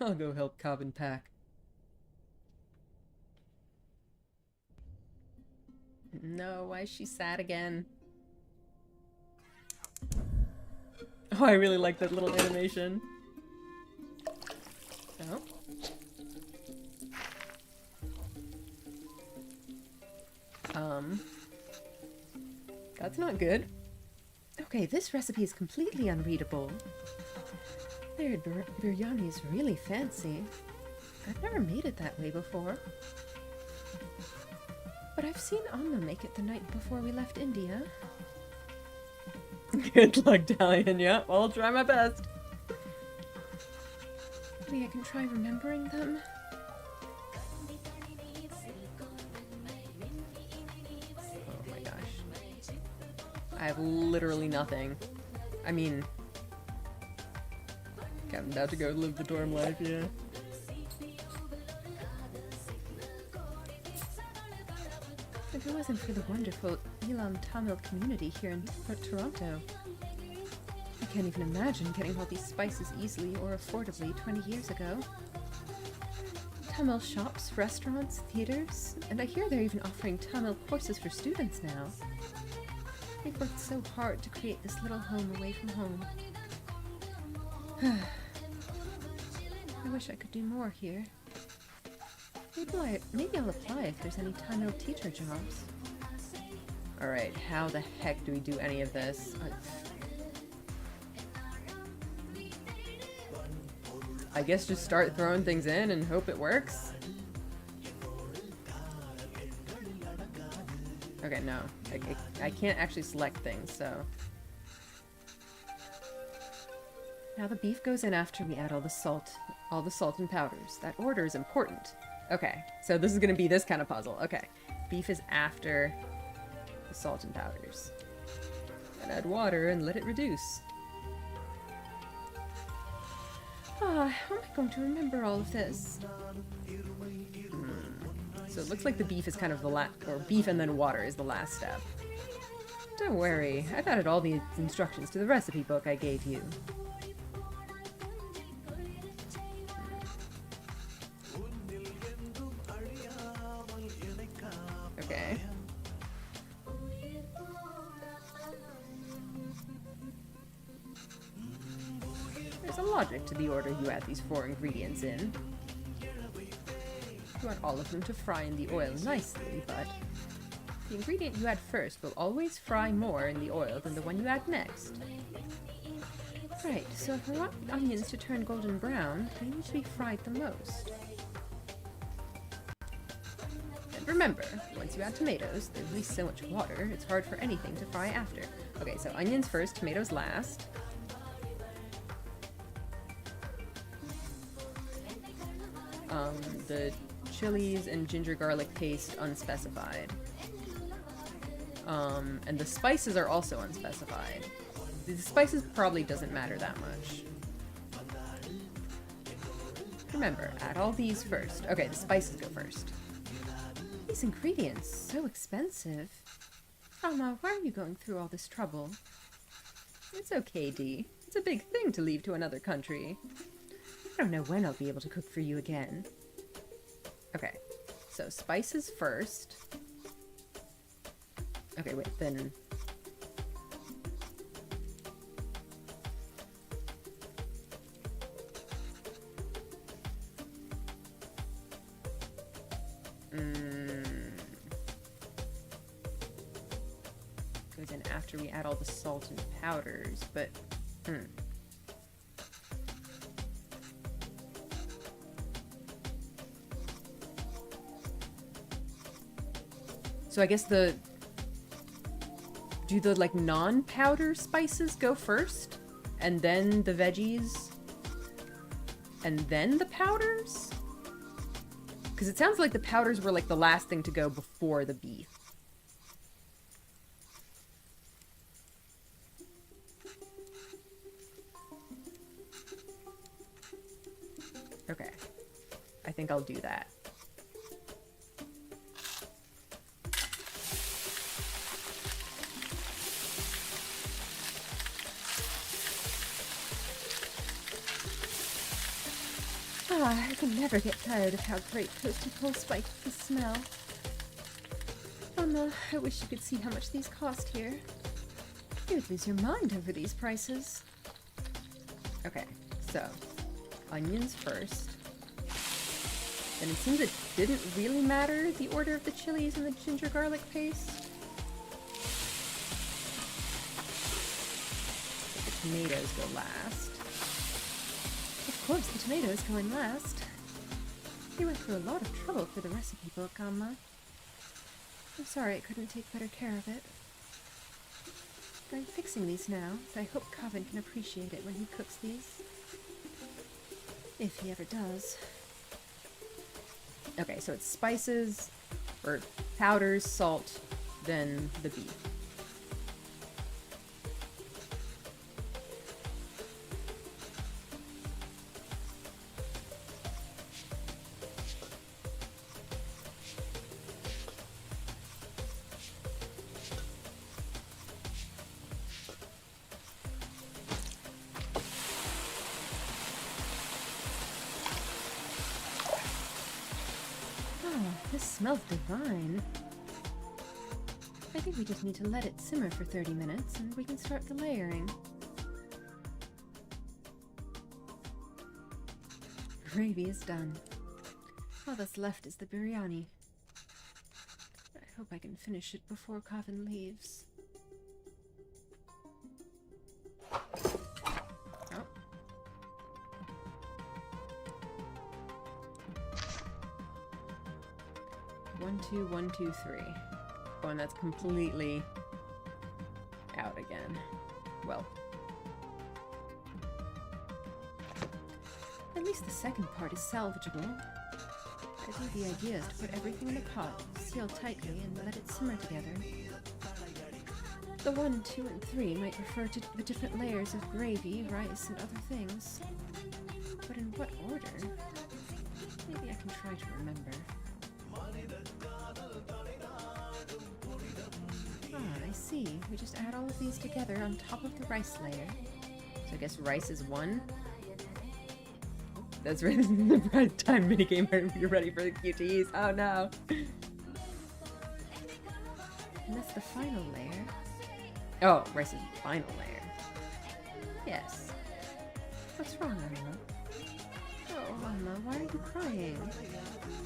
I'll go help Cobbin pack. No, why is she sad again? Oh, I really like that little animation. Oh. That's not good. Okay, this recipe is completely unreadable. Their biryani is really fancy. I've never made it that way before. But I've seen Amma make it the night before we left India. Good luck, Talien. Yeah, I'll try my best. Maybe I can try remembering them. I have literally nothing. I mean... Okay, I'm about to go live the dorm life, yeah. If it wasn't for the wonderful Elam Tamil community here in Toronto, I can't even imagine getting all these spices easily or affordably 20 years ago. Tamil shops, restaurants, theaters, and I hear they're even offering Tamil courses for students now. They've worked so hard to create this little home away from home. I wish I could do more here. Maybe I'll apply if there's any Tamil teacher jobs. Alright, how the heck do we do any of this? I guess just start throwing things in and hope it works? Okay, no. I can't actually select things, so... Now the beef goes in after we add all the salt and powders. That order is important. Okay, so this is gonna be this kind of puzzle. Okay, beef is after the salt and powders. And add water and let it reduce. Ah, how am I going to remember all of this? So it looks like the beef is kind of the or beef and then water is the last step. Don't worry, I've added all the instructions to the recipe book I gave you. Okay. There's a logic to the order you add these 4 ingredients in. You want all of them to fry in the oil nicely, but the ingredient you add first will always fry more in the oil than the one you add next. Right, so if I want the onions to turn golden brown, they need to be fried the most. And remember, once you add tomatoes, they release so much water, it's hard for anything to fry after. Okay, so onions first, tomatoes last. The chilies and ginger garlic paste unspecified. And the spices are also unspecified. The spices probably doesn't matter that much. Remember, add all these first. Okay, the spices go first. These ingredients, so expensive. Alma, why are you going through all this trouble? It's okay, Dee. It's a big thing to leave to another country. I don't know when I'll be able to cook for you again. Okay, so spices first. Okay, wait, then... Goes in after we add all the salt and powders, but... So I guess do the, like, non-powder spices go first? And then the veggies? And then the powders? Because it sounds like the powders were, like, the last thing to go before the beef. Okay. I think I'll do that. I can never get tired of how great toasted coal spices smell. Mama, I wish you could see how much these cost here. You would lose your mind over these prices. Okay, so onions first. And it seems it didn't really matter the order of the chilies and the ginger garlic paste. The tomatoes go last. Of course, the tomatoes go in last. You went through a lot of trouble for the recipe book, Amma. I'm sorry I couldn't take better care of it. I'm fixing these now, so I hope Coven can appreciate it when he cooks these. If he ever does. Okay, so it's spices, or powders, salt, then the beef. smells divine. I think we just need to let it simmer for 30 minutes and we can start the layering. Gravy is done. All that's left is the biryani. I hope I can finish it before Coffin leaves. Oh. 1, 2, 1, 2, 3. Oh, and that's completely out again. Well. At least the second part is salvageable. I think the idea is to put everything in a pot, seal tightly, and let it simmer together. The 1, 2, and 3 might refer to the different layers of gravy, rice, and other things. But in what order? Maybe I can try to remember. Ah, I see. We just add all of these together on top of the rice layer. So I guess rice is 1. That's right, this is the time minigame. You're ready for the QTEs. Oh no. And that's the final layer. Oh, rice is the final layer. Yes. What's wrong, Alma? Oh, Alma, why are you crying?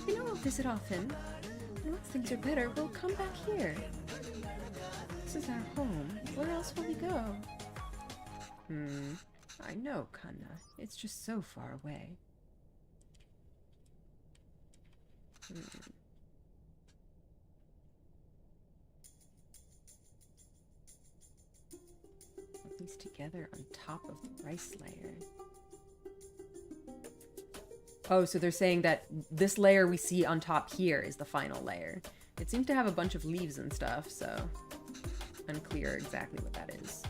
You know I'll visit often. And once things are better, we'll come back here. This is our home. Where else will we go? I know, Kanna. It's just so far away. Put these together on top of the rice layer. Oh, so they're saying that this layer we see on top here is the final layer. It seems to have a bunch of leaves and stuff, so unclear exactly what that is.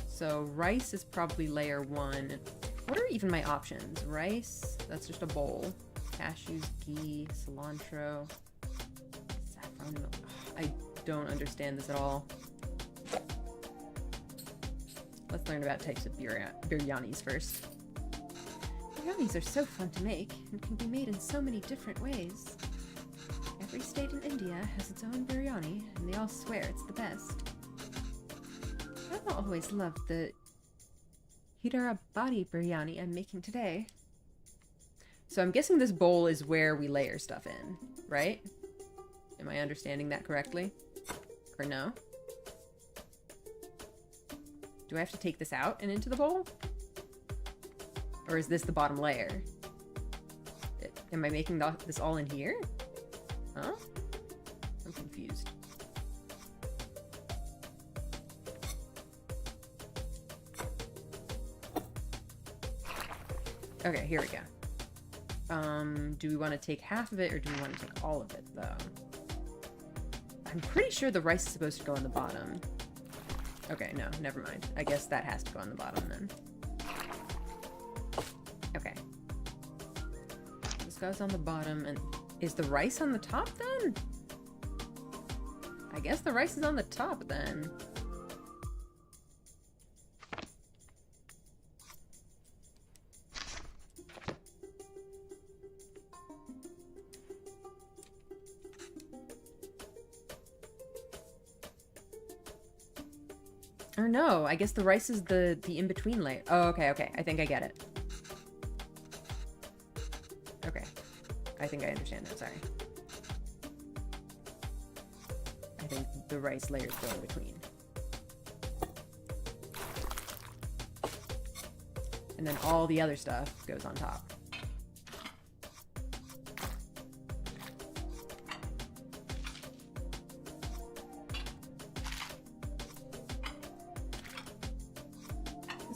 So rice is probably layer 1. What are even my options? Rice, that's just a bowl. Cashews, ghee, cilantro, saffron milk. I don't understand this at all. Let's learn about types of biryanis first. Biryanis are so fun to make and can be made in so many different ways. Every state in India has its own biryani, and they all swear it's the best. I've always loved the Hyderabadi biryani I'm making today. So I'm guessing this bowl is where we layer stuff in, right? Am I understanding that correctly? Or no? Do I have to take this out and into the bowl? Or is this the bottom layer? Am I making this all in here? Huh? I'm confused. Okay, here we go. Do we want to take half of it or do we want to take all of it, though? I'm pretty sure the rice is supposed to go on the bottom. Okay, no, never mind. I guess that has to go on the bottom then. Okay. This goes on the bottom, and is the rice on the top then? I guess the rice is on the top then. Or no, I guess the rice is the in-between layer. Oh, okay. I think I get it. Okay. I think I understand that, sorry. I think the rice layers go in between. And then all the other stuff goes on top.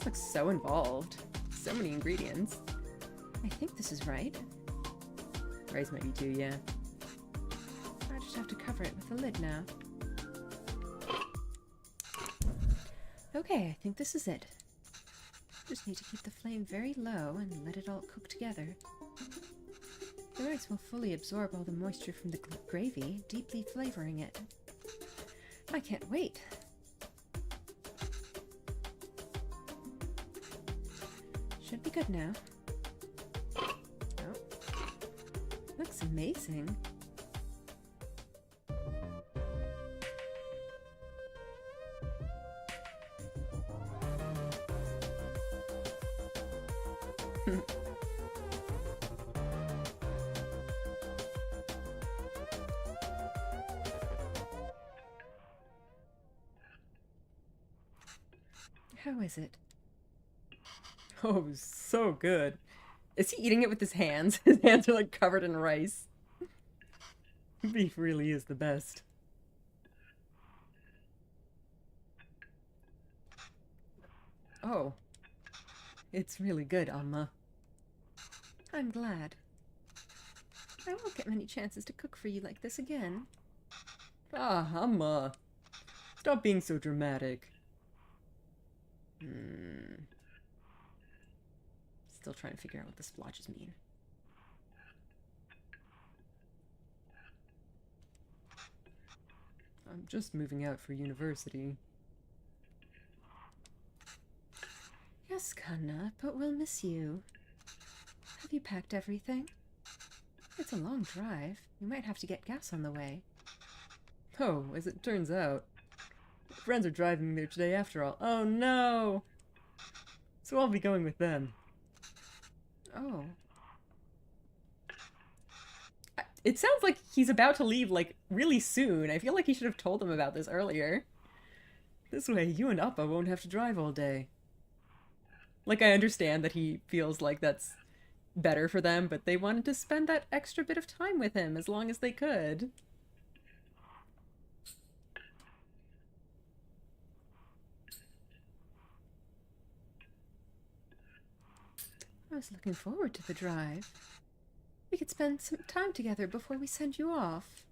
Looks so involved. So many ingredients. I think this is right. Rice might be too, yeah. I just have to cover it with the lid now. Okay, I think this is it. Just need to keep the flame very low and let it all cook together. The rice will fully absorb all the moisture from the gravy, deeply flavoring it. I can't wait. should be good now. Oh. Looks amazing. How is it? Oh, so good. Is he eating it with his hands? His hands are like covered in rice. Beef really is the best. Oh. It's really good, Amma. I'm glad. I won't get many chances to cook for you like this again. Ah, Amma. Stop being so dramatic. Still trying to figure out what the splotches mean. I'm just moving out for university. Yes, Kanna, but we'll miss you. Have you packed everything? It's a long drive. You might have to get gas on the way. Oh, as it turns out, my friends are driving there today after all. Oh no! So I'll be going with them. Oh. It sounds like he's about to leave, like, really soon. I feel like he should have told them about this earlier. This way, you and Appa won't have to drive all day. Like, I understand that he feels like that's better for them, but they wanted to spend that extra bit of time with him as long as they could. I was looking forward to the drive. We could spend some time together before we send you off.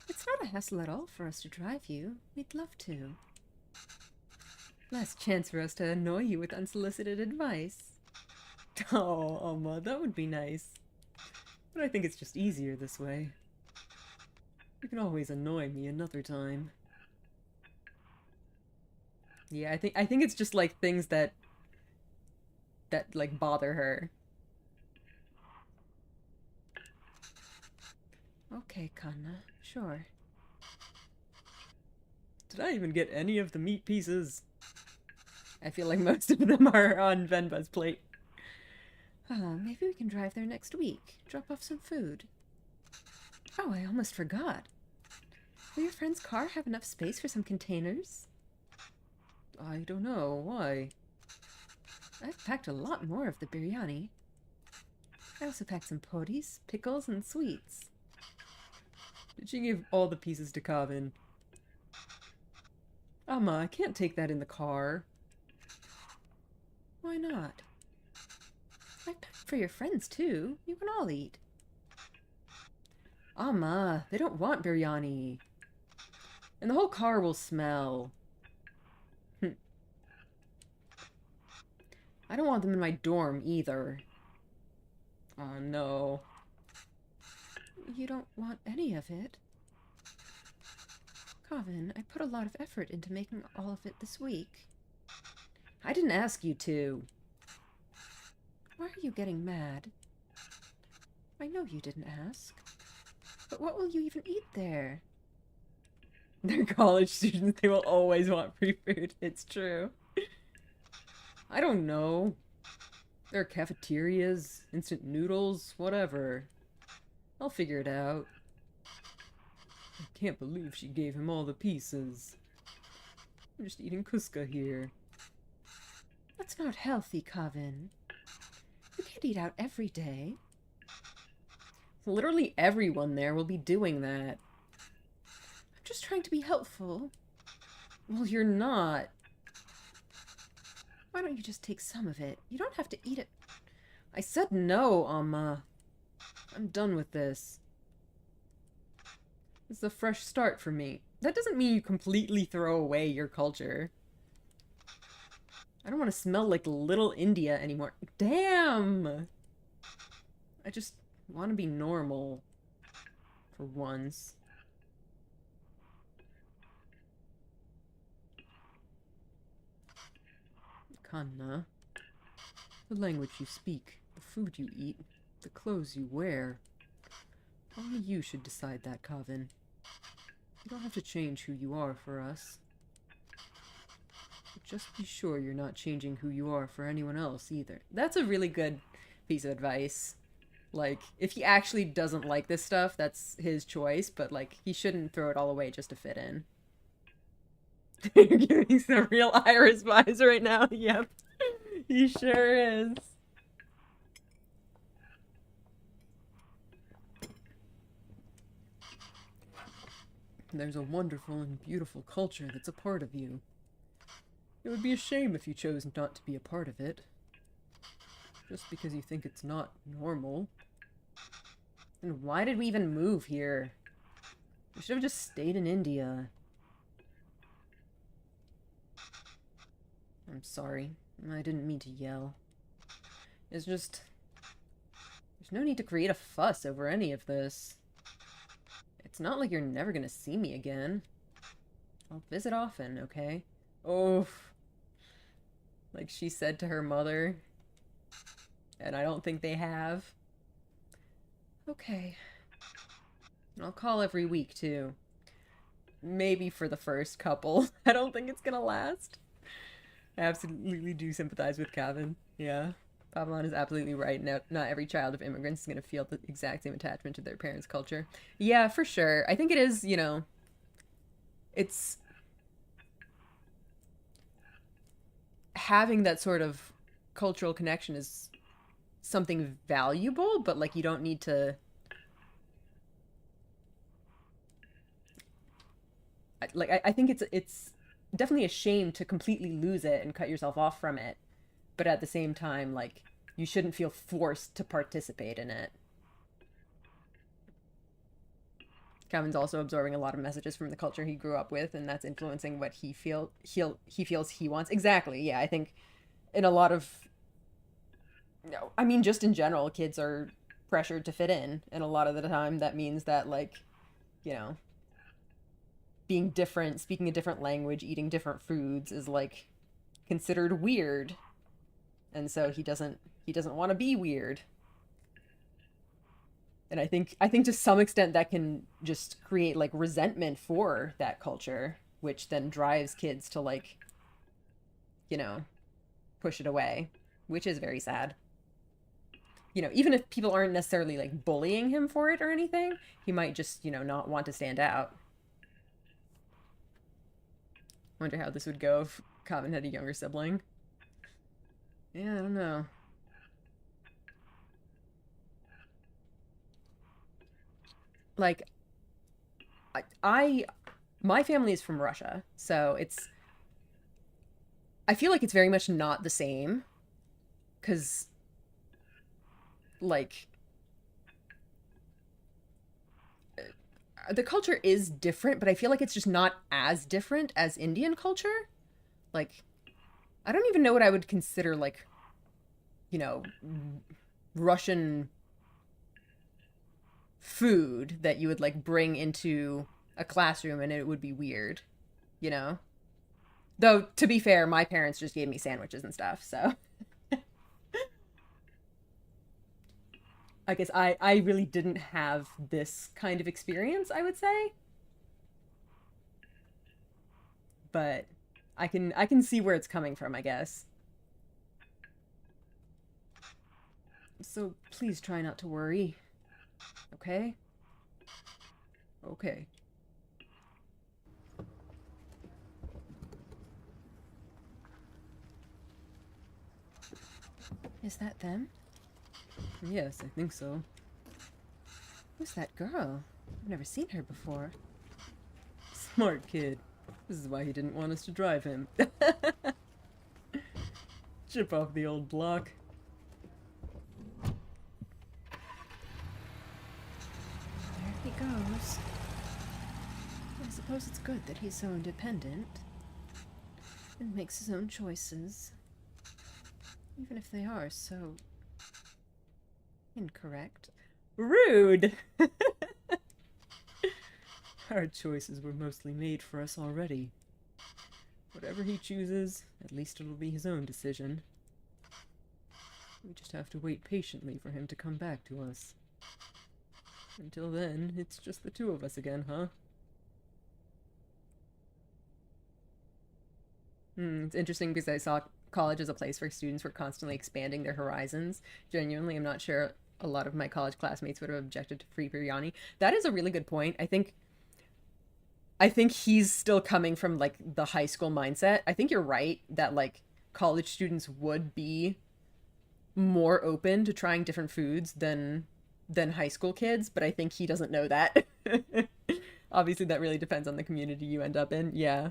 It's not a hassle at all for us to drive you. We'd love to. Last chance for us to annoy you with unsolicited advice. Oh, Amma, that would be nice. But I think it's just easier this way. You can always annoy me another time. Yeah, I think it's just like things that like bother her. Okay, Kanna, sure. Did I even get any of the meat pieces? I feel like most of them are on Venba's plate. Maybe we can drive there next week. Drop off some food. Oh, I almost forgot. Will your friend's car have enough space for some containers? I don't know. Why? I've packed a lot more of the biryani. I also packed some podis, pickles, and sweets. Did she give all the pieces to Kavin? Amma, I can't take that in the car. Why not? I packed for your friends, too. You can all eat. Amma, they don't want biryani. And the whole car will smell. I don't want them in my dorm, either. Oh, no. You don't want any of it? Kavin, I put a lot of effort into making all of it this week. I didn't ask you to. Why are you getting mad? I know you didn't ask. But what will you even eat there? They're college students. They will always want free food. It's true. I don't know. There are cafeterias, instant noodles, whatever. I'll figure it out. I can't believe she gave him all the pieces. I'm just eating kuska here. That's not healthy, Kavin. You can't eat out every day. Literally everyone there will be doing that. I'm just trying to be helpful. Well, you're not. Why don't you just take some of it? You don't have to eat it. I said no, Amma. I'm done with this. It's a fresh start for me. That doesn't mean you completely throw away your culture. I don't want to smell like Little India anymore. Damn! I just want to be normal. For once. Kanna. The language you speak, the food you eat, the clothes you wear. Only you should decide that, Kavin. You don't have to change who you are for us. But just be sure you're not changing who you are for anyone else either. That's a really good piece of advice. Like, if he actually doesn't like this stuff, that's his choice, but, like, he shouldn't throw it all away just to fit in. You're giving some real Iris vibes right now. Yep. He sure is. There's a wonderful and beautiful culture that's a part of you. It would be a shame if you chose not to be a part of it. Just because you think it's not normal. And why did we even move here? We should have just stayed in India. I'm sorry. I didn't mean to yell. It's just... There's no need to create a fuss over any of this. It's not like you're never gonna see me again. I'll visit often, okay? Oh, like she said to her mother. And I don't think they have. Okay. And I'll call every week, too. Maybe for the first couple. I don't think it's gonna last. I absolutely do sympathize with Kevin. Yeah. Babylon is absolutely right. Not every child of immigrants is going to feel the exact same attachment to their parents' culture. Yeah, for sure. I think it is, you know, it's having that sort of cultural connection is something valuable, but like you don't need to I think it's definitely a shame to completely lose it and cut yourself off from it. But at the same time, like, you shouldn't feel forced to participate in it. Kevin's also absorbing a lot of messages from the culture he grew up with, and that's influencing what he feels he wants. Exactly, yeah, I think in a lot of... No, I mean, just in general, kids are pressured to fit in, and a lot of the time that means that, like, you know, being different, speaking a different language, eating different foods is, like, considered weird. And so he doesn't want to be weird. And I think to some extent that can just create like resentment for that culture, which then drives kids to like, you know, push it away, which is very sad. You know, even if people aren't necessarily like bullying him for it or anything, he might just, you know, not want to stand out. Wonder how this would go if Kevin had a younger sibling. Yeah, I don't know. Like, my family is from Russia, so I feel like it's very much not the same, because, like, the culture is different, but I feel like it's just not as different as Indian culture. Like, I don't even know what I would consider, like, you know, Russian food that you would, like, bring into a classroom and it would be weird, you know? Though, to be fair, my parents just gave me sandwiches and stuff, so... I guess I really didn't have this kind of experience, I would say. But I can see where it's coming from, I guess. So please try not to worry. Okay? Okay. Is that them? Yes, I think so. Who's that girl? I've never seen her before. Smart kid. This is why he didn't want us to drive him. Chip off the old block. There he goes. I suppose it's good that he's so independent and makes his own choices, even if they are so incorrect. Rude! Our choices were mostly made for us already. Whatever he chooses, at least it'll be his own decision. We just have to wait patiently for him to come back to us. Until then, it's just the two of us again, huh? It's interesting because I saw college as a place where students were constantly expanding their horizons. Genuinely, I'm not sure a lot of my college classmates would have objected to free biryani. That is a really good point. I think he's still coming from like the high school mindset. I think you're right that like college students would be more open to trying different foods than high school kids, but I think he doesn't know that. Obviously that really depends on the community you end up in. Yeah.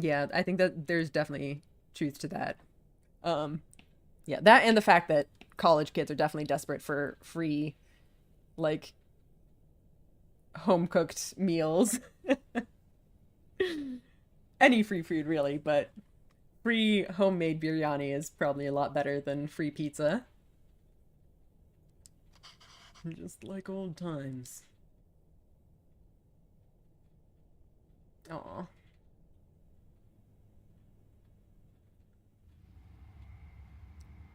Yeah, I think that there's definitely truth to that. Um yeah, that and the fact that college kids are definitely desperate for free like home cooked meals. Any free food really, but free homemade biryani is probably a lot better than free pizza. Just like old times. Aw.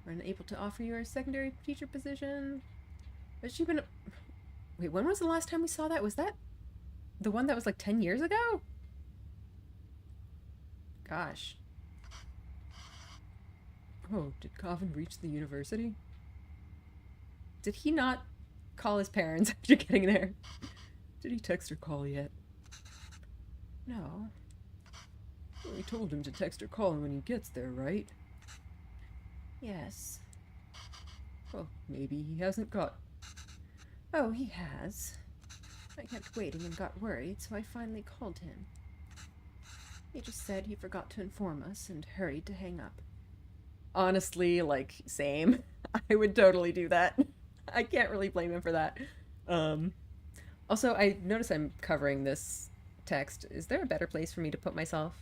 We're unable to offer you our secondary teacher position. Has she been... Wait, when was the last time we saw that? Was that the one that was like 10 years ago? Gosh. Oh, did Coven reach the university? Did he not call his parents after getting there? Did he text or call yet? No. Well, we told him to text or call when he gets there, right? Yes. Well, maybe he hasn't got... Oh, he has. I kept waiting and got worried, so I finally called him. He just said he forgot to inform us and hurried to hang up. Honestly, like, same. I would totally do that. I can't really blame him for that. Also, I notice I'm covering this text. Is there a better place for me to put myself?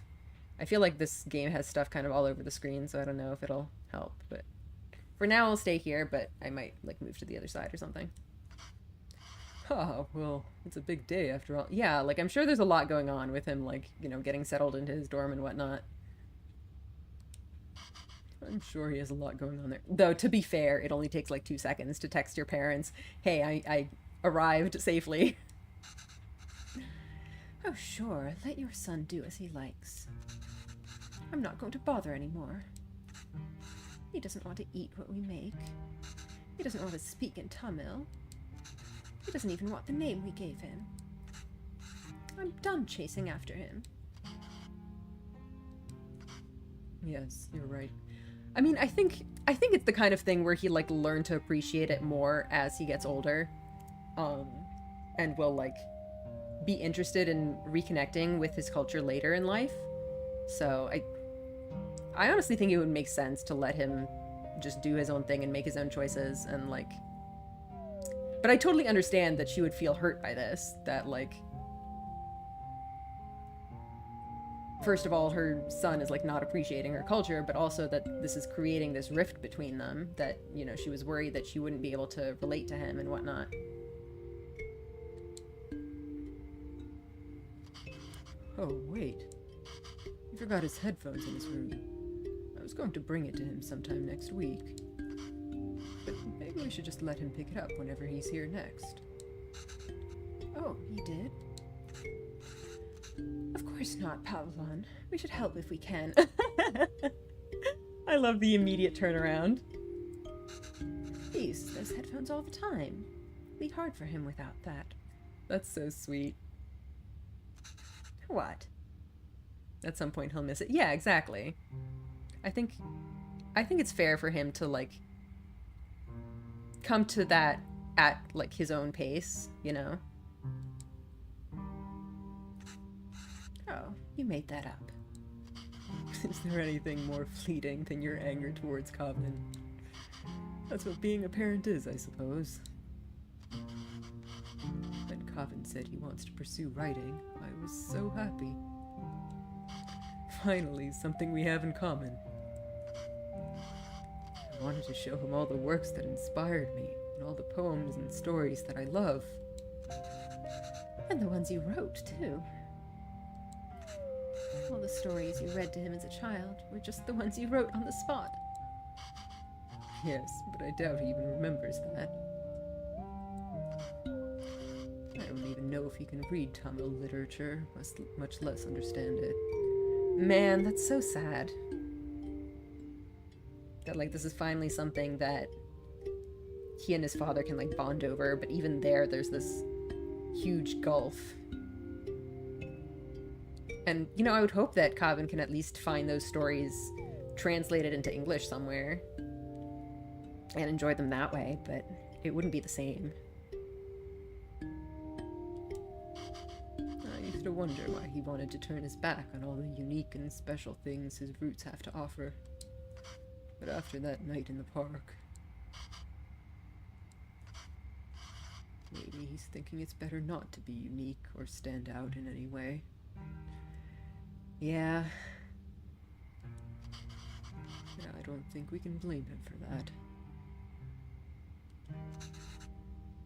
I feel like this game has stuff kind of all over the screen, so I don't know if it'll help, but for now I'll stay here, but I might, like, move to the other side or something. Oh, well, it's a big day after all. Yeah, like, I'm sure there's a lot going on with him, like, you know, getting settled into his dorm and whatnot. I'm sure he has a lot going on there. Though, to be fair, it only takes, like, 2 seconds to text your parents, hey, I arrived safely. Oh, sure, let your son do as he likes. I'm not going to bother anymore. He doesn't want to eat what we make. He doesn't want to speak in Tamil. He doesn't even want the name we gave him. I'm done chasing after him. Yes, you're right. I mean, I think it's the kind of thing where he, like, learned to appreciate it more as he gets older. And will, like, be interested in reconnecting with his culture later in life. So I honestly think it would make sense to let him just do his own thing and make his own choices and, like... But I totally understand that she would feel hurt by this, that, like... First of all, her son is, like, not appreciating her culture, but also that this is creating this rift between them, that, you know, she was worried that she wouldn't be able to relate to him and whatnot. Oh, wait. He forgot his headphones in his room. I was going to bring it to him sometime next week. But maybe we should just let him pick it up whenever he's here next. Oh, he did? Of course not, Pavlon. We should help if we can. I love the immediate turnaround. He uses those headphones all the time. It'd be hard for him without that. That's so sweet. What? At some point he'll miss it. Yeah, exactly. I think it's fair for him to, like, come to that at, like, his own pace, you know? Oh, you made that up. Is there anything more fleeting than your anger towards Coven? That's what being a parent is, I suppose. When Coven said he wants to pursue writing, I was so happy. Finally, something we have in common. I wanted to show him all the works that inspired me, and all the poems and stories that I love. And the ones you wrote, too. All the stories you read to him as a child were just the ones you wrote on the spot. Yes, but I doubt he even remembers that. I don't even know if he can read Tamil literature, much less understand it. Man, that's so sad. That, like, this is finally something that he and his father can, like, bond over, but even there's this huge gulf. And, you know, I would hope that Kavin can at least find those stories translated into English somewhere and enjoy them that way, but it wouldn't be the same. I used to wonder why he wanted to turn his back on all the unique and special things his roots have to offer. But after that night in the park, maybe he's thinking it's better not to be unique or stand out in any way. Yeah. And I don't think we can blame him for that.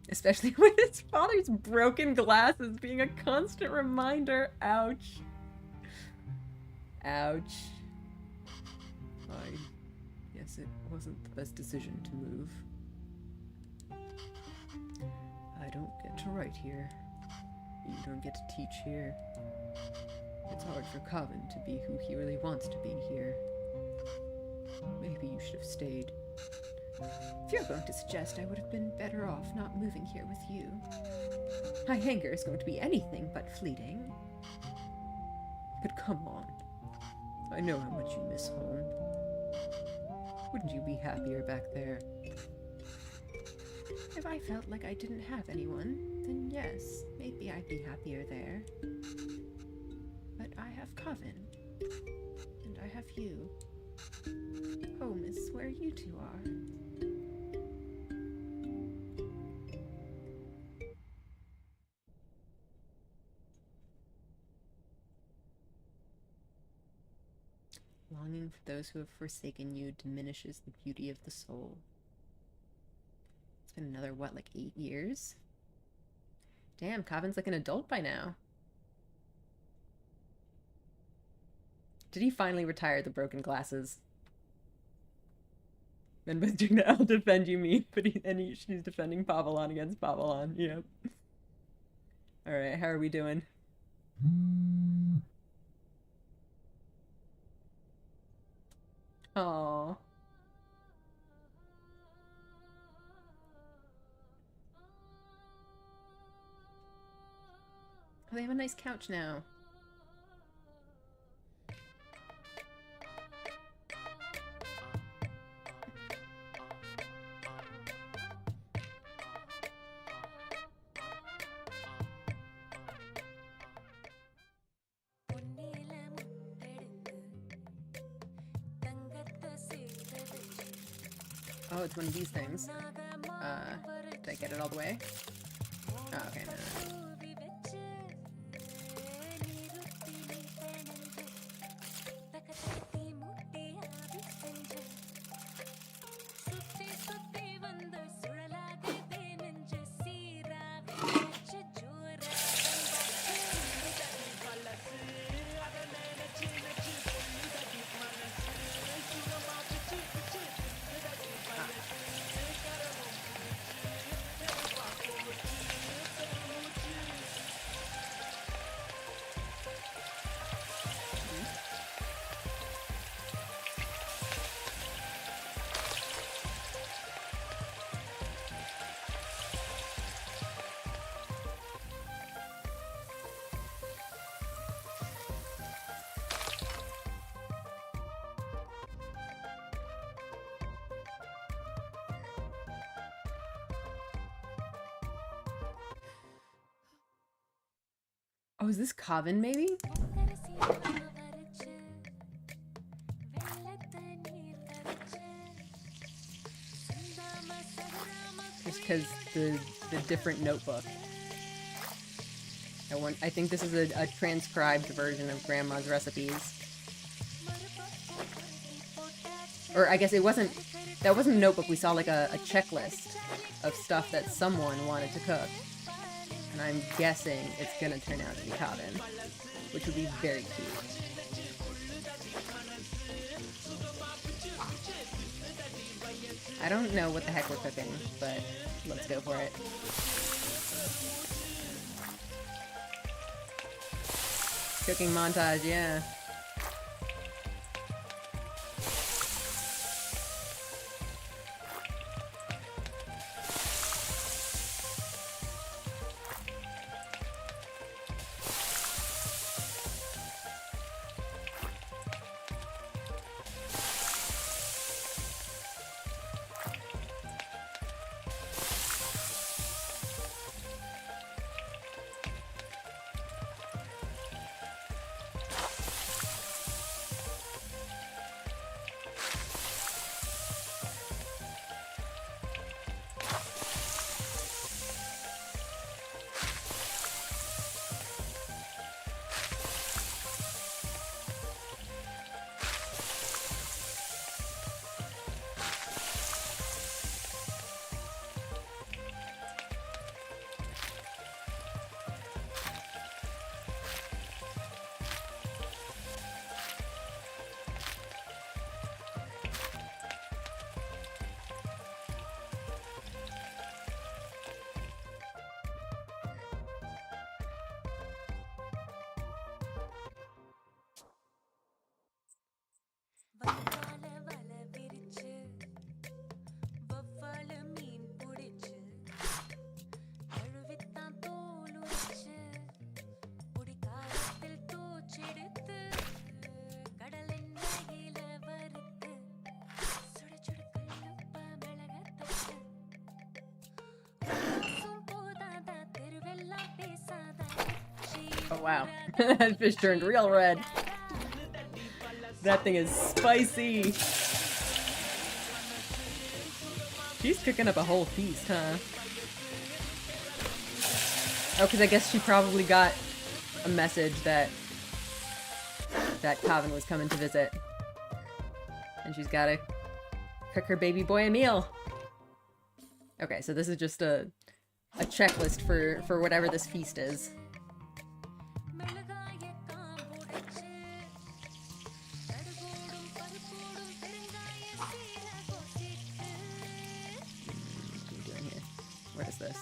Especially with his father's broken glasses being a constant reminder. Ouch. Ouch. I guess it wasn't the best decision to move. I don't get to write here. You don't get to teach here. It's hard for Kavin to be who he really wants to be here. Maybe you should have stayed. If you're going to suggest I would have been better off not moving here with you, my anger is going to be anything but fleeting. But come on. I know how much you miss home. Wouldn't you be happier back there? If I felt like I didn't have anyone, then yes, maybe I'd be happier there. But I have Kavin. And I have you. Home is where you two are. Longing for those who have forsaken you diminishes the beauty of the soul. It's been another, what, like 8 years? Damn, Kavin's like an adult by now. Did he finally retire the broken glasses? Venba's doing the I'll defend you meme, but she's defending Pavalon against Pavalon. Yep. Alright, how are we doing? Aww. Oh, they have a nice couch now. Oh, it's one of these things. Did I get it all the way? Oh, okay, no. Oh, is this Kavin, maybe? Just because the different notebook. I think this is a transcribed version of Grandma's recipes. Or I guess that wasn't a notebook, we saw like a checklist of stuff that someone wanted to cook. And I'm guessing it's gonna turn out to be Kavin, which would be very cute. I don't know what the heck we're cooking, but let's go for it. Cooking montage, yeah. Oh wow, that fish turned real red. That thing is spicy. She's cooking up a whole feast, huh? Oh, because I guess she probably got a message that Calvin was coming to visit. And she's gotta cook her baby boy a meal. Okay, so this is just a checklist for whatever this feast is. What is this?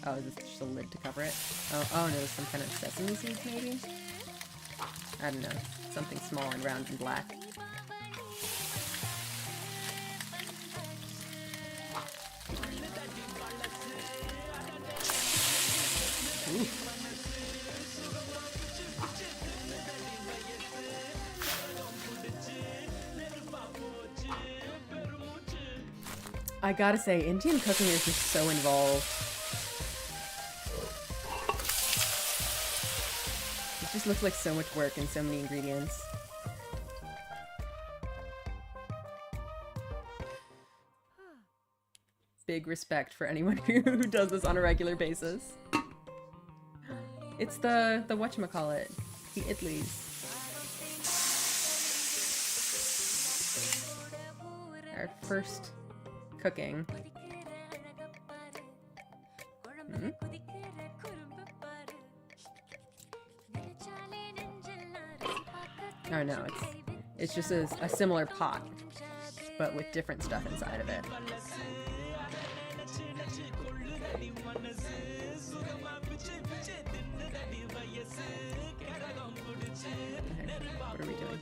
Oh, is this just a lid to cover it? Oh no, there's some kind of sesame seeds, maybe? I don't know. Something small and round and black. Ooh. I gotta say, Indian cooking is just so involved. It just looks like so much work and so many ingredients. Big respect for anyone who does this on a regular basis. It's the whatchamacallit, the idlis. Our first cooking. Hmm? Oh no, it's just a similar pot, but with different stuff inside of it. Okay, what are we doing?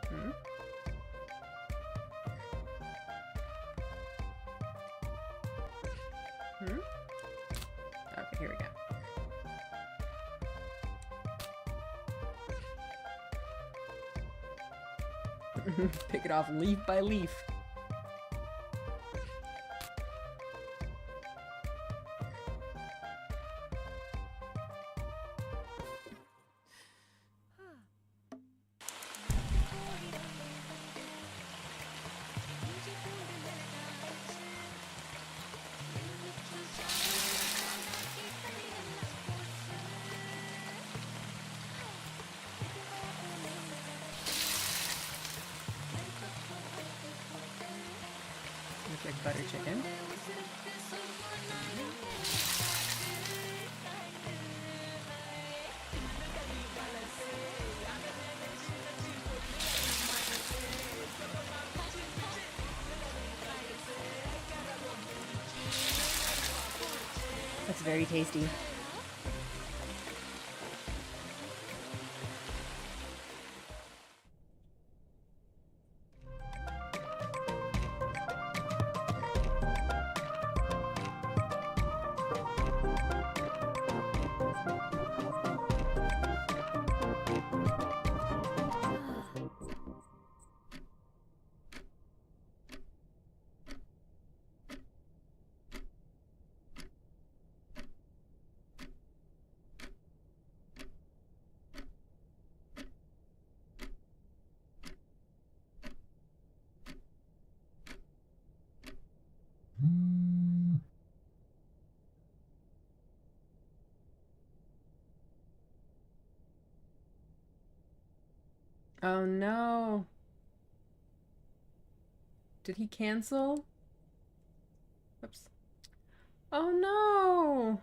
Hmm? Hmm? Okay, here we go. Pick it off leaf by leaf. Looks like butter chicken. very tasty. Oh no. Did he cancel? Oops. Oh no!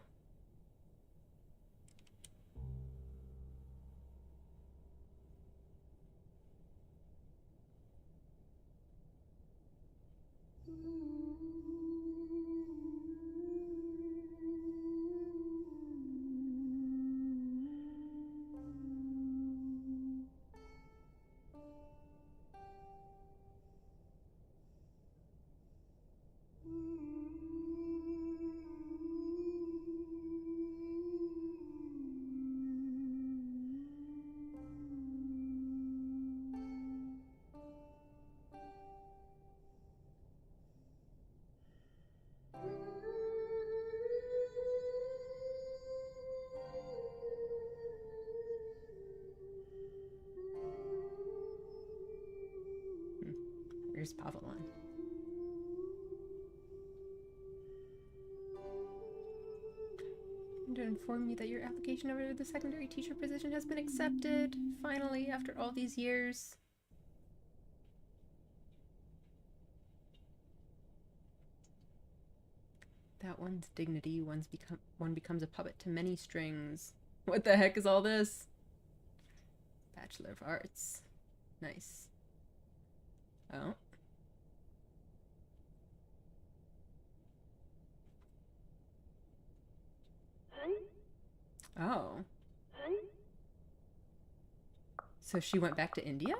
Where's Pavelan? To inform you that your application over the secondary teacher position has been accepted. Finally, after all these years. That one's dignity, one becomes a puppet to many strings. What the heck is all this? Bachelor of Arts. Nice. Oh. Oh. So she went back to India?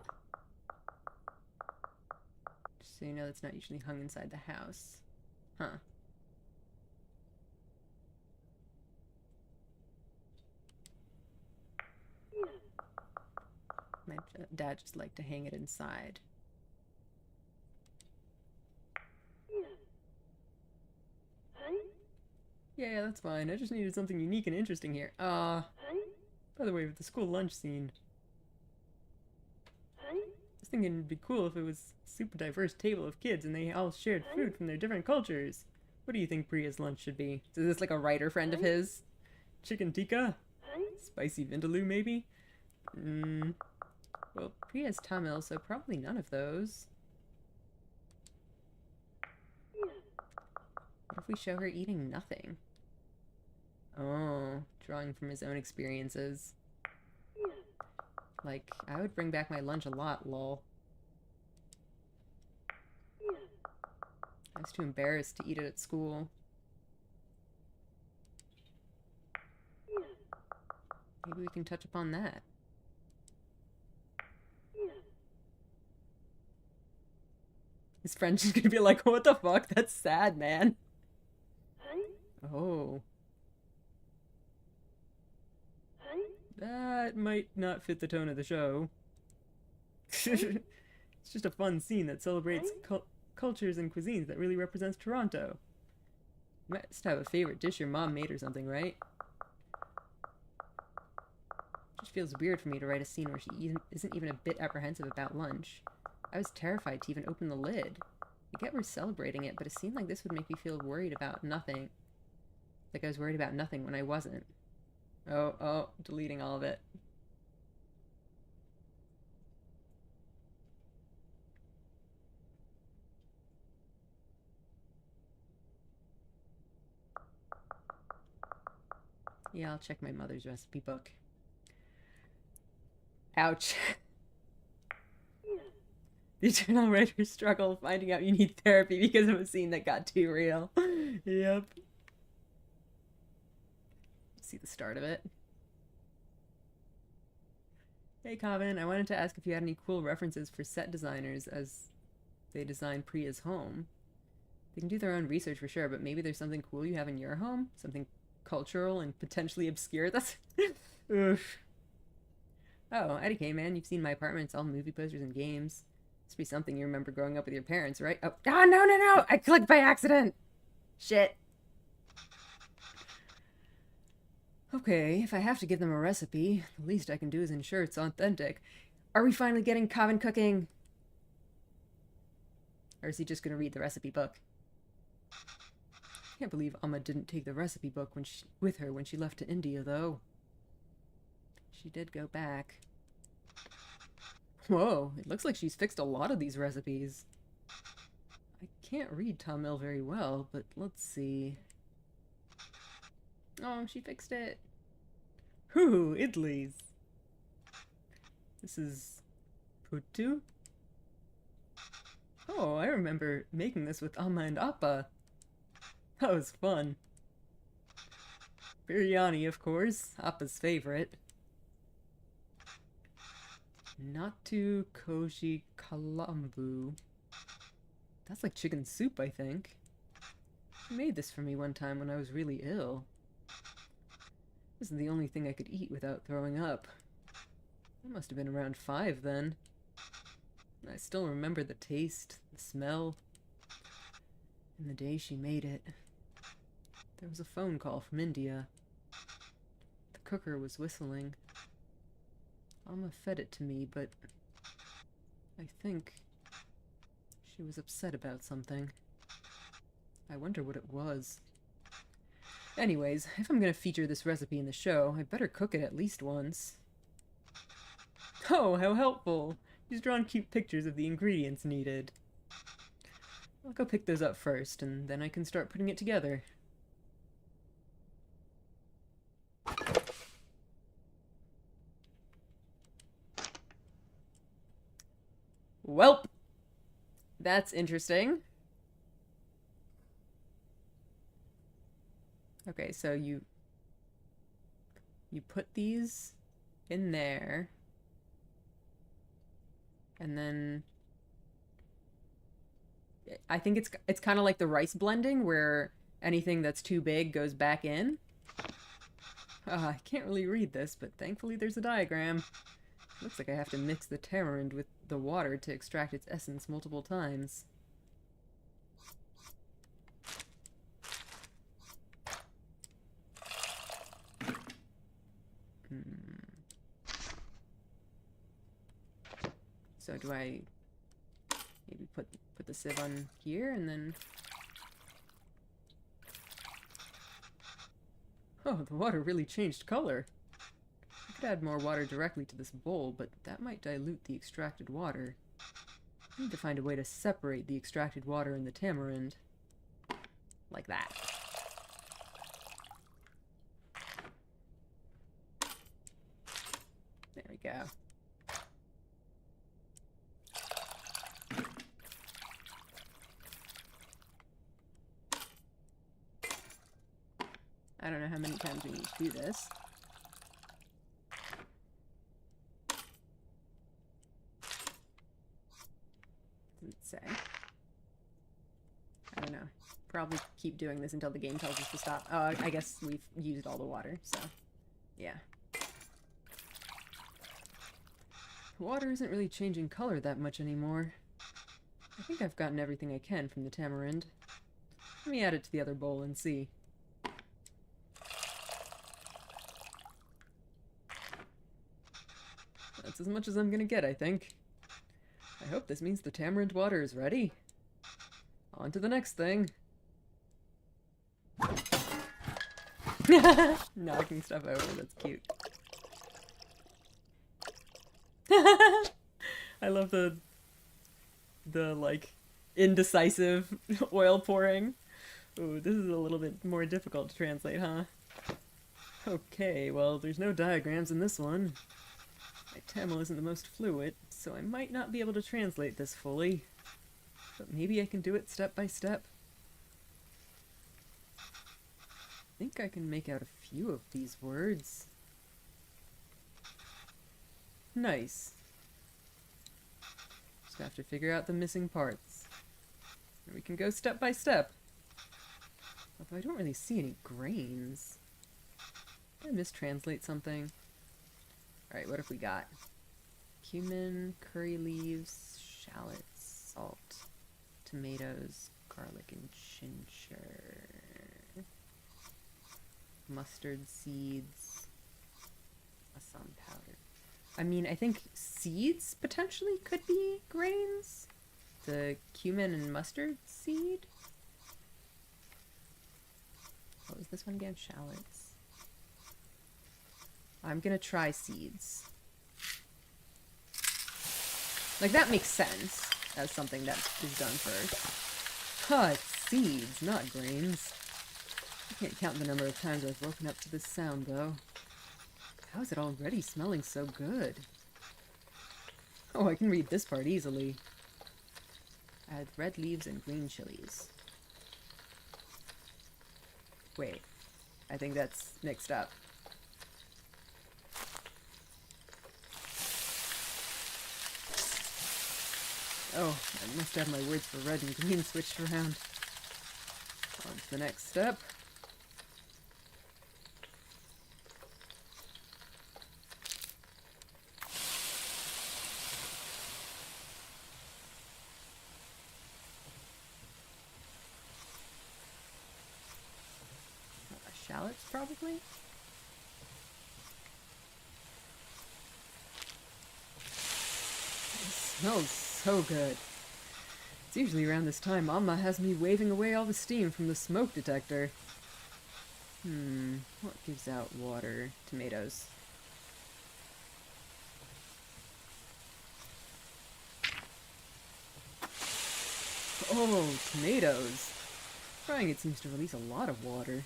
Just so you know, that's not usually hung inside the house. Huh. My dad just liked to hang it inside. Yeah, that's fine. I just needed something unique and interesting here. By the way, with the school lunch scene, I was thinking it'd be cool if it was a super diverse table of kids and they all shared food from their different cultures. What do you think Priya's lunch should be? Is this like a writer friend of his? Chicken tikka? Spicy vindaloo, maybe? Well, Priya's Tamil, so probably none of those. What if we show her eating nothing? Oh, drawing from his own experiences. Like, I would bring back my lunch a lot, lol. I was too embarrassed to eat it at school. Maybe we can touch upon that. His friend's just gonna be like, what the fuck? That's sad, man. Oh. That might not fit the tone of the show. It's just a fun scene that celebrates cultures and cuisines that really represents Toronto. You must have a favorite dish your mom made or something, right? It just feels weird for me to write a scene where she isn't even a bit apprehensive about lunch. I was terrified to even open the lid. I get we're celebrating it, but a scene like this would make me feel worried about nothing. Like I was worried about nothing when I wasn't. Oh, deleting all of it. Yeah, I'll check my mother's recipe book. Ouch. The eternal writer's struggle finding out you need therapy because of a scene that got too real. Yep. see the start of it. Hey, Coven, I wanted to ask if you had any cool references for set designers as they design Priya's home. They can do their own research for sure, but maybe there's something cool you have in your home? Something cultural and potentially obscure? That's... Oof. Oh, IDK, man, you've seen my apartment. It's all movie posters and games. Must be something you remember growing up with your parents, right? Oh, no, no, no, no! I clicked by accident! Shit. Okay, if I have to give them a recipe, the least I can do is ensure it's authentic. Are we finally getting Coven cooking? Or is he just gonna read the recipe book? Can't believe Amma didn't take the recipe book with her when she left to India, though. She did go back. Whoa, it looks like she's fixed a lot of these recipes. I can't read Tamil very well, but let's see. Oh, she fixed it. Hoo, idlis. This is puttu? Oh, I remember making this with Amma and Appa. That was fun. Biryani, of course, Appa's favorite. Natu koji kalambu. That's like chicken soup, I think. She made this for me one time when I was really ill. This is the only thing I could eat without throwing up. I must have been around 5 then. I still remember the taste, the smell, and the day she made it. There was a phone call from India. The cooker was whistling. Amma fed it to me, but I think she was upset about something. I wonder what it was. Anyways, if I'm gonna feature this recipe in the show, I better cook it at least once. Oh, how helpful! She's drawn cute pictures of the ingredients needed. I'll go pick those up first, and then I can start putting it together. Welp! That's interesting. Okay, so you put these in there, and then I think it's kind of like the rice blending where anything that's too big goes back in. I can't really read this, but thankfully there's a diagram. Looks like I have to mix the tamarind with the water to extract its essence multiple times. So do I maybe put the sieve on here and then... Oh, the water really changed color. I could add more water directly to this bowl, but that might dilute the extracted water. I need to find a way to separate the extracted water and the tamarind. Like that. There we go. I don't know how many times we need to do this. Doesn't say. I don't know. Probably keep doing this until the game tells us to stop. Oh, I guess we've used all the water, so yeah. The water isn't really changing color that much anymore. I think I've gotten everything I can from the tamarind. Let me add it to the other bowl and see. That's as much as I'm gonna get, I think. I hope this means the tamarind water is ready. On to the next thing. Knocking stuff over, that's cute. I love the like indecisive oil pouring. Ooh, this is a little bit more difficult to translate, huh? Okay, well, there's no diagrams in this one. My Tamil isn't the most fluent, so I might not be able to translate this fully. But maybe I can do it step by step. think I can make out a few of these words. Nice. Just have to figure out the missing parts. And we can go step by step. Although I don't really see any grains. Did I mistranslate something? Alright, what have we got? Cumin, curry leaves, shallots, salt, tomatoes, garlic and ginger, mustard seeds, Assam powder. I mean, I think seeds potentially could be grains. The cumin and mustard seed. What was this one again? Shallots. I'm gonna try seeds. Like, that makes sense as something that is done first. Huh, it's seeds, not grains. I can't count the number of times I've woken up to this sound, though. How is it already smelling so good? Oh, I can read this part easily. Add red leaves and green chilies. Wait, I think that's mixed up. Oh, I must have my words for red and green switched around. On to the next step. Shallots, probably? It smells so good. It's usually around this time Mama has me waving away all the steam from the smoke detector. What gives out water? Tomatoes. Oh, tomatoes. Frying it seems to release a lot of water.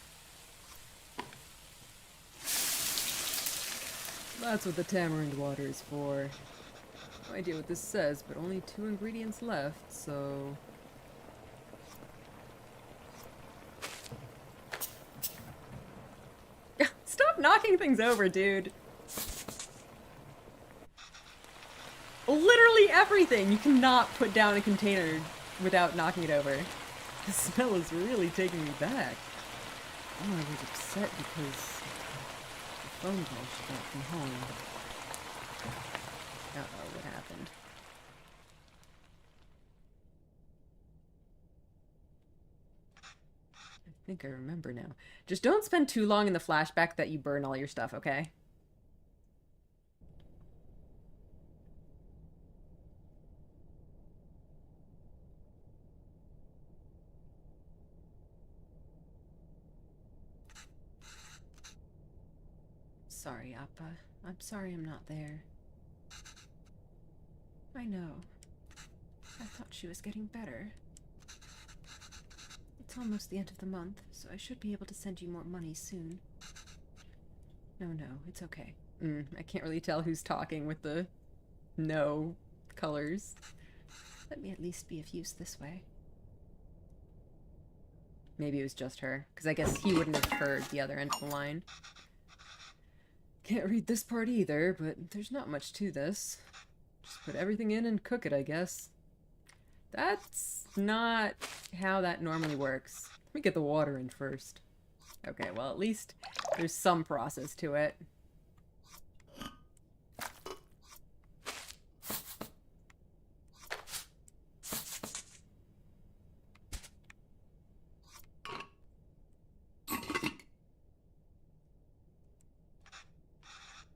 That's what the tamarind water is for. No idea what this says, but only 2 ingredients left, so... Stop knocking things over, dude! Literally everything! You cannot put down a container without knocking it over. The smell is really taking me back. Oh, I was upset because... the phone call she got from home. Uh-oh, what happened? I think I remember now. Just don't spend too long in the flashback that you burn all your stuff, okay? Sorry, Appa. I'm sorry I'm not there. I know. I thought she was getting better. It's almost the end of the month, so I should be able to send you more money soon. No, it's okay. I can't really tell who's talking with the no colors. Let me at least be of use this way. Maybe it was just her, because I guess he wouldn't have heard the other end of the line. Can't read this part either, but there's not much to this. Just put everything in and cook it, I guess. That's not how that normally works. Let me get the water in first. Okay, well, at least there's some process to it.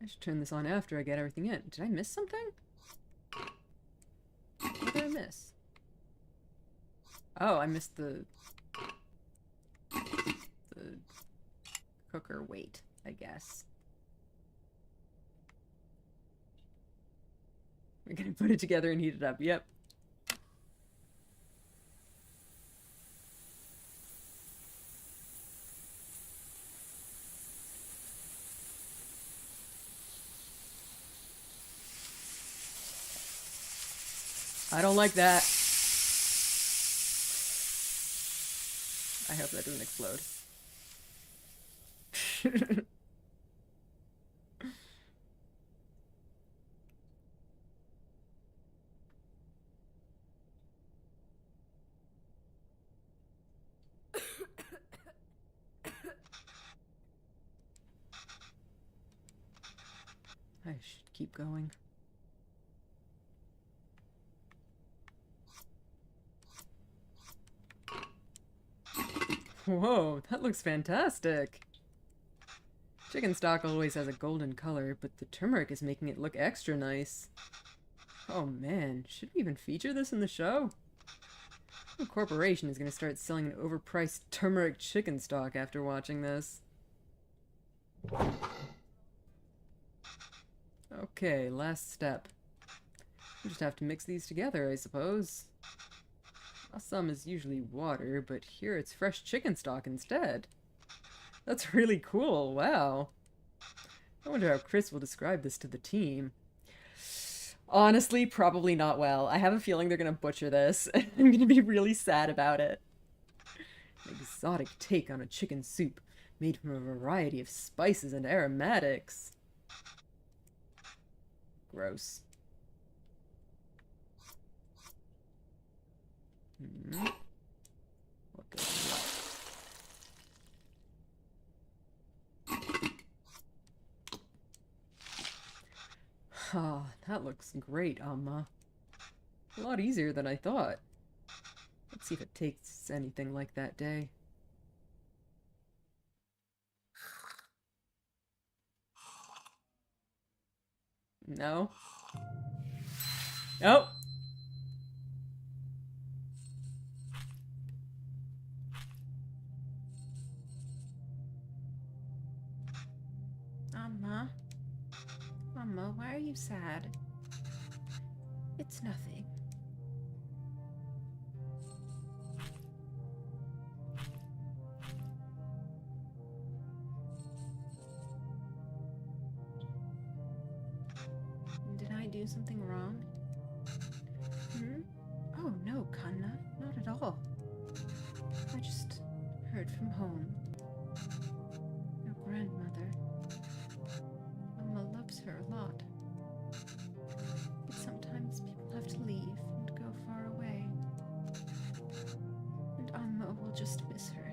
I should turn this on after I get everything in. Did I miss something? What did I miss? Oh, I missed the cooker weight, I guess. We're gonna put it together and heat it up. Yep. I don't like that. I hope that doesn't explode. I should keep going. Whoa, that looks fantastic! Chicken stock always has a golden color, but the turmeric is making it look extra nice. Oh man, should we even feature this in the show? The corporation is going to start selling an overpriced turmeric chicken stock after watching this. Okay, last step. We just have to mix these together, I suppose. Some is usually water, but here it's fresh chicken stock instead. That's really cool, wow. I wonder how Chris will describe this to the team. Honestly, probably not well. I have a feeling they're gonna butcher this. I'm gonna be really sad about it. An exotic take on a chicken soup, made from a variety of spices and aromatics. Gross. What goes what? Ah, that looks great, Amma. A lot easier than I thought. Let's see if it tastes anything like that day. No? Oh! Amma? Amma, why are you sad? It's nothing. Did I do something wrong? Hmm? Oh no, Kanna, not at all. I just heard from home. Your grandmother. Amma loves her a lot. But sometimes people have to leave and go far away. And Amma will just miss her.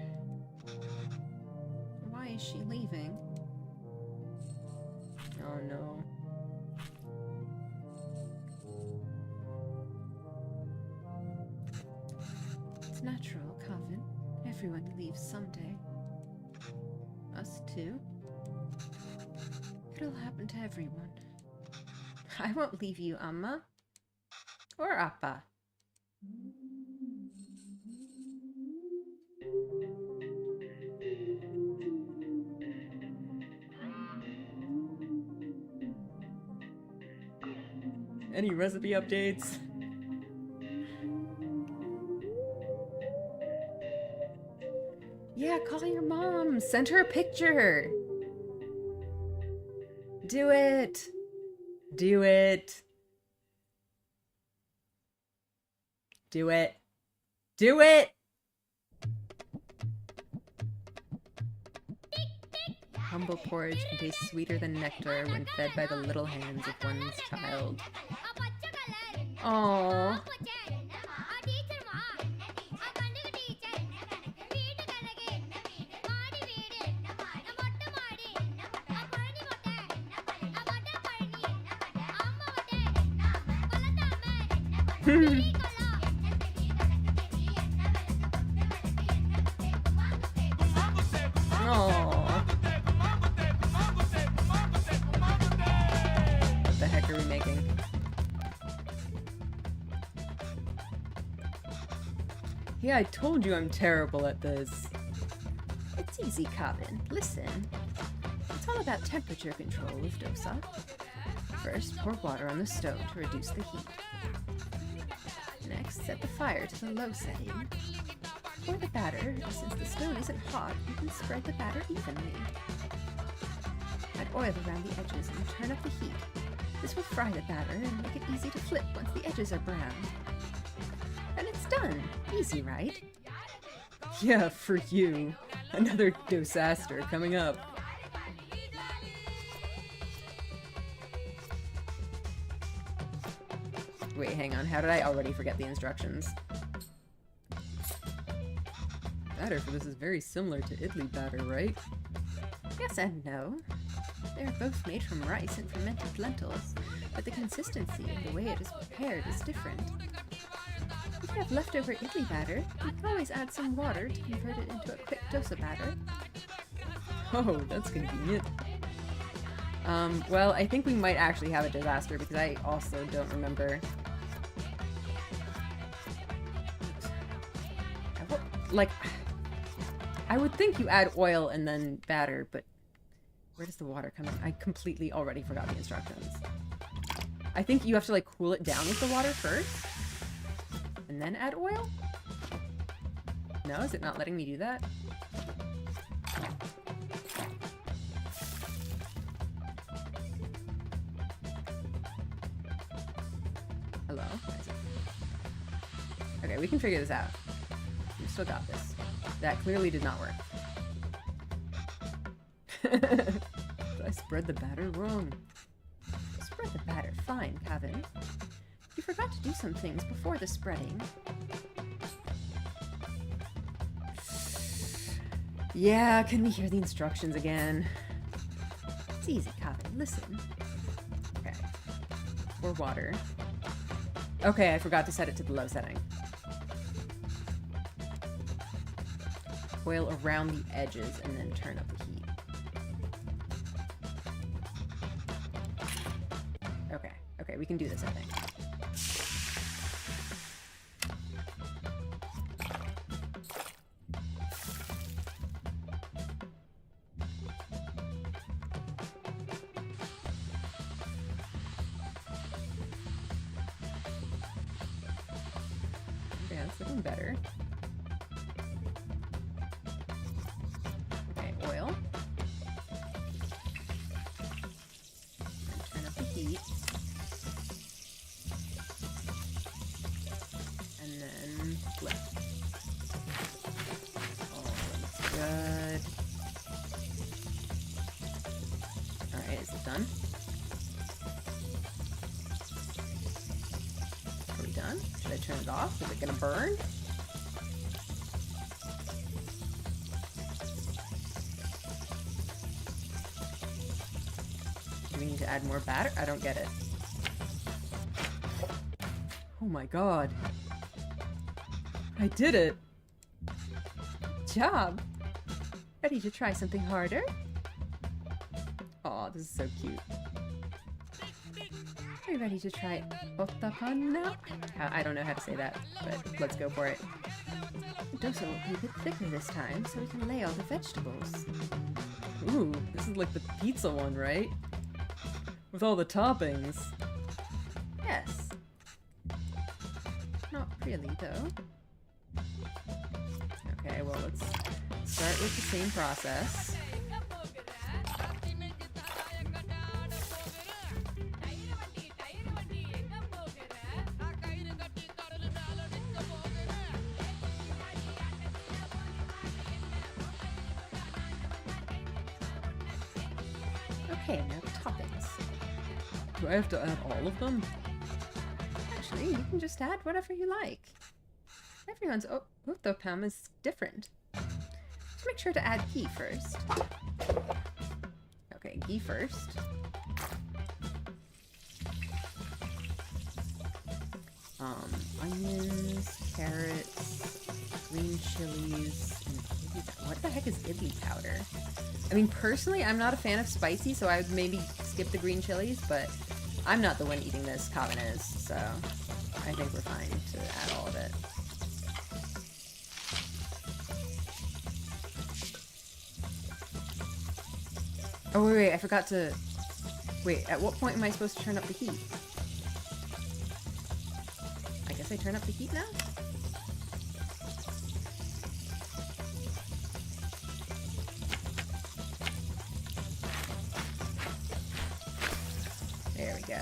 Why is she leaving? Oh no. It's natural, Calvin. Everyone leaves someday. Us too. It'll happen to everyone. I won't leave you, Amma. Or Appa. Any recipe updates? Yeah, call your mom. Send her a picture. Do it. Do it. Do it. Do it! Humble porridge can taste sweeter than nectar when fed by the little hands of one's child. Aww. What the heck are we making? Yeah, I told you I'm terrible at this. It's easy, Calvin. Listen. It's all about temperature control with dosa. First, pour water on the stove to reduce the heat. Next, set the fire to the low setting. Pour the batter. Since the stone isn't hot, you can spread the batter evenly. Add oil around the edges and turn up the heat. This will fry the batter and make it easy to flip once the edges are brown. And it's done. Easy, right? Yeah, for you. Another disaster coming up. Wait, hang on. How did I already forget the instructions? Batter for this is very similar to idli batter, right? Yes and no. They are both made from rice and fermented lentils, but the consistency and the way it is prepared is different. If you have leftover idli batter, you can always add some water to convert it into a quick dosa batter. Oh, that's convenient. Well, I think we might actually have a disaster because I also don't remember. Like, I would think you add oil and then batter, but where does the water come in? I completely already forgot the instructions. I think you have to, like, cool it down with the water first, and then add oil? No, is it not letting me do that? Hello? Okay, we can figure this out. We still got this. That clearly did not work. I spread the batter wrong. Spread the batter fine, Kevin. You forgot to do some things before the spreading. Yeah, can we hear the instructions again? It's easy, Kevin. Listen. Okay. Pour water. Okay, I forgot to set it to the low setting. Oil around the edges and then turn up the heat. Okay, okay, we can do this, I think. Okay, that's looking better. Okay, oil. And turn up the heat. And then flip. Oh, looks good. Alright, is it done? Are we done? Should I turn it off? Is it gonna burn? Do we need to add more batter? I don't get it. Oh my god. I did it! Job! Ready to try something harder? Aw, this is so cute. Are you ready to try ottapan now? I don't know how to say that, but let's go for it. The dosa will be a bit thicker this time, so we can lay all the vegetables. Ooh, this is like the pizza one, right? With all the toppings. Yes. Not really, though. Okay, well, let's start with the same process. Okay, now the toppings. Do I have to add all of them? Actually, you can just add whatever you like. Everyone's uttapam is different. Just make sure to add ghee first. Okay, ghee first. Onions, carrots, green chilies, and what the heck is idli powder? I mean, personally, I'm not a fan of spicy, so I would maybe skip the green chilies, but I'm not the one eating this, Kavin is, so I think we're fine to add all of it. Oh, wait, I forgot to... Wait, at what point am I supposed to turn up the heat? I guess I turn up the heat now? There we go.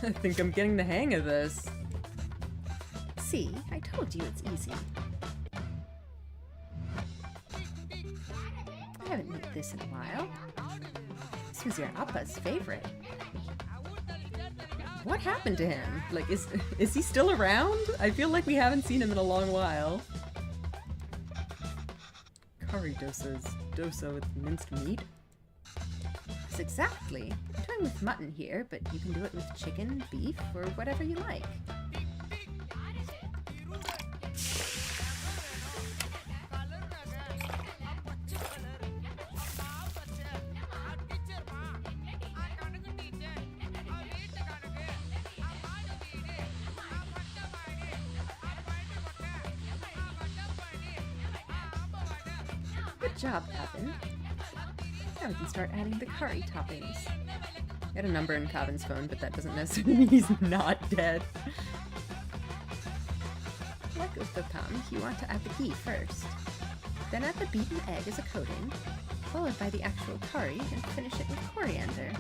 I think I'm getting the hang of this. See, I told you it's easy. I haven't made this in a while. This who's your Appa's favorite. What happened to him? Like, is he still around? I feel like we haven't seen him in a long while. Curry dosas. Dosa with minced meat? Yes, exactly. I'm doing with mutton here, but you can do it with chicken, beef, or whatever you like. Good job, Kevin. Now we can start adding the curry toppings. I had a number in Kevin's phone, but that doesn't necessarily mean he's not dead. Like with the pum, you want to add the ghee first. Then add the beaten egg as a coating, followed by the actual curry, and finish it with coriander.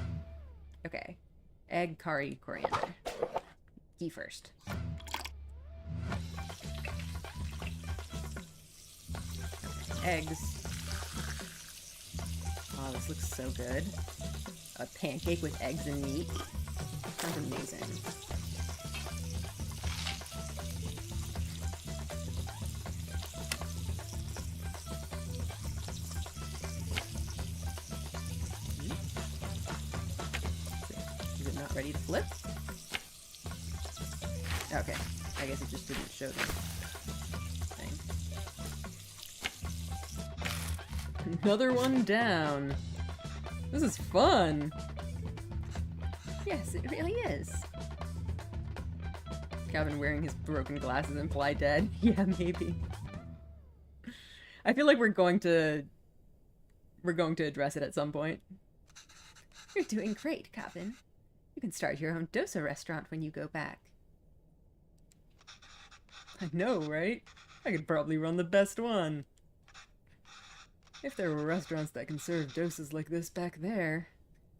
Okay. Egg, curry, coriander. Ghee first. Okay. Eggs. Oh, this looks so good. A pancake with eggs and meat. Sounds amazing. Is it not ready to flip? Okay. I guess it just didn't show the thing. Another one down. This is fun. Yes, it really is. Calvin wearing his broken glasses imply dead. Yeah, maybe. I feel like we're going to address it at some point. You're doing great, Kevin. You can start your own dosa restaurant when you go back. I know, right? I could probably run the best one. If there were restaurants that can serve dosas like this back there.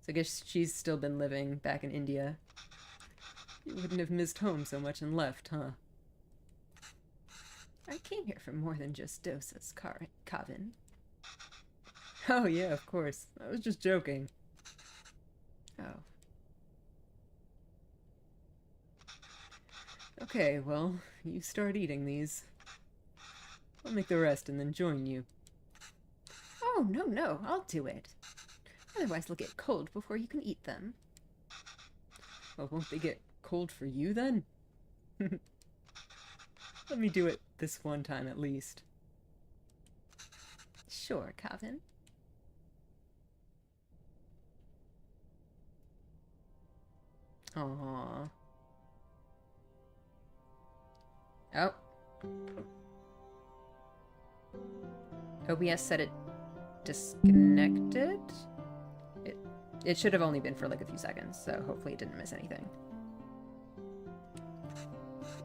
So I guess she's still been living back in India. You wouldn't have missed home so much and left, huh? I came here for more than just dosas, Kevin. Oh yeah, of course. I was just joking. Oh. Okay, well, you start eating these. I'll make the rest and then join you. Oh, no, I'll do it. Otherwise they'll get cold before you can eat them. Well, won't they get cold for you then? Let me do it this one time at least. Sure, Kevin. Aww. Oh. OBS said it disconnected? It should have only been for like a few seconds, so hopefully it didn't miss anything.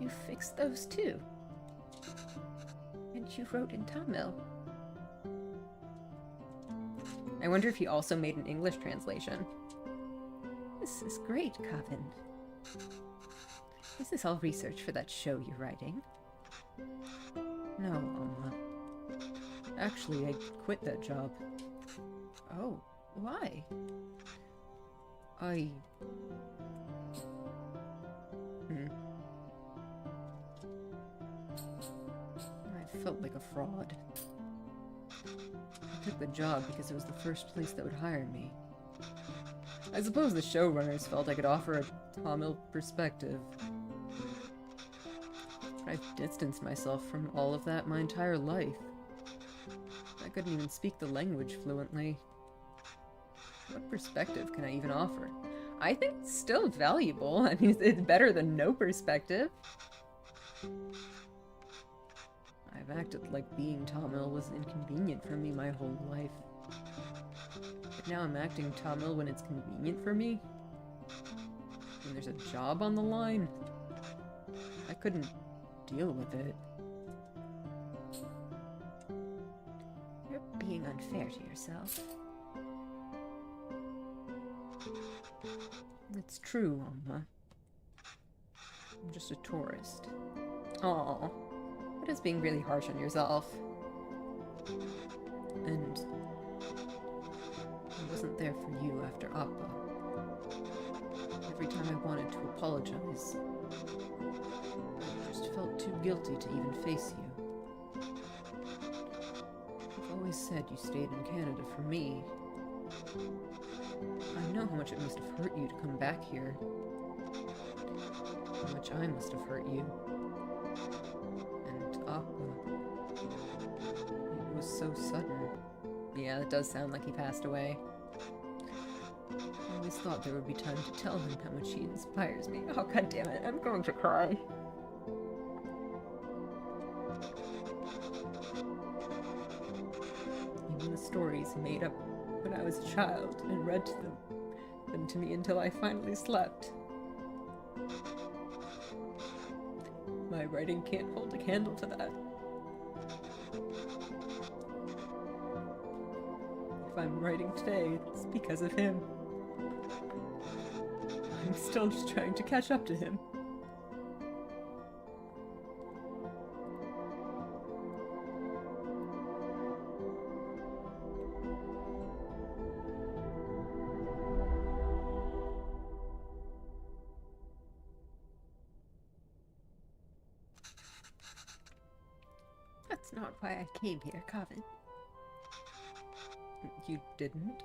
You fixed those too. And you wrote in Tamil. I wonder if he also made an English translation. This is great, Kevin. Is this all research for that show you're writing? No, actually, I quit that job. Oh, why? I felt like a fraud. I took the job because it was the first place that would hire me. I suppose the showrunners felt I could offer a Tamil perspective. But I've distanced myself from all of that my entire life. I couldn't even speak the language fluently. What perspective can I even offer? I think it's still valuable. I mean, it's better than no perspective. I've acted like being Tamil was inconvenient for me my whole life. But now I'm acting Tamil when it's convenient for me? When there's a job on the line? I couldn't deal with it. You're being unfair to yourself. It's true, Amma. I'm just a tourist. Aw, that is being really harsh on yourself. And wasn't there for you after Appa. Every time I wanted to apologize, I just felt too guilty to even face you. You've always said you stayed in Canada for me. I know how much it must have hurt you to come back here. How much I must have hurt you. And Appa. It was so sudden. Yeah, it does sound like he passed away. I always thought there would be time to tell him how much he inspires me. Oh, god damn it, I'm going to cry. Even the stories he made up when I was a child and read them to me until I finally slept. My writing can't hold a candle to that. If I'm writing today, it's because of him. I'm still just trying to catch up to him. That's not why I came here, Kavin. You didn't?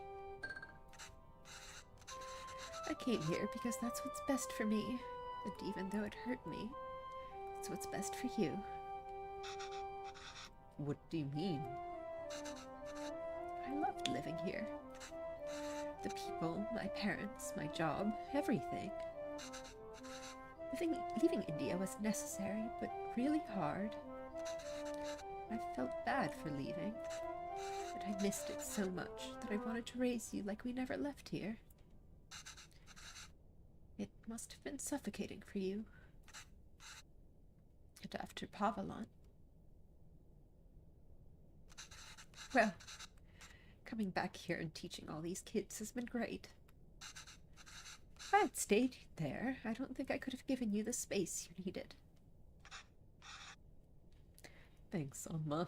I came here because that's what's best for me. And even though it hurt me, it's what's best for you. What do you mean? I loved living here. The people, my parents, my job, everything. Leaving India was necessary, but really hard. I felt bad for leaving, but I missed it so much that I wanted to raise you like we never left here. It must have been suffocating for you. And after Pavalon. Well, coming back here and teaching all these kids has been great. If I had stayed there, I don't think I could have given you the space you needed. Thanks, Amma.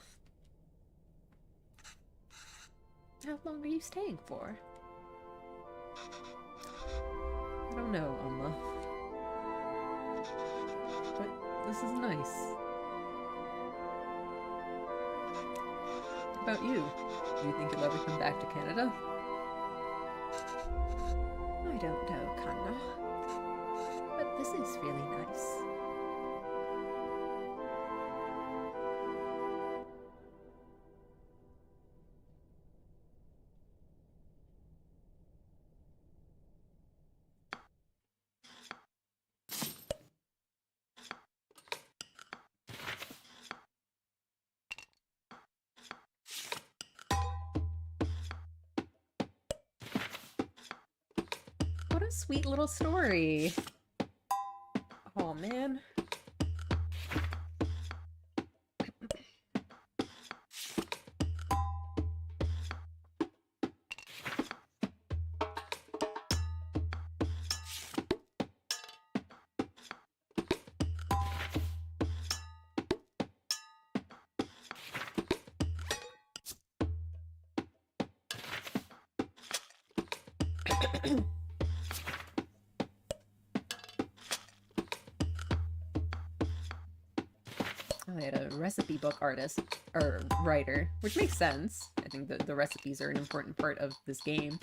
How long are you staying for? I don't know, Amma. But this is nice. How about you? Do you think you'll ever come back to Canada? I don't know, Kanna. But this is really nice. What a sweet little story. Oh man. I had a recipe book artist, or writer, which makes sense. I think the recipes are an important part of this game.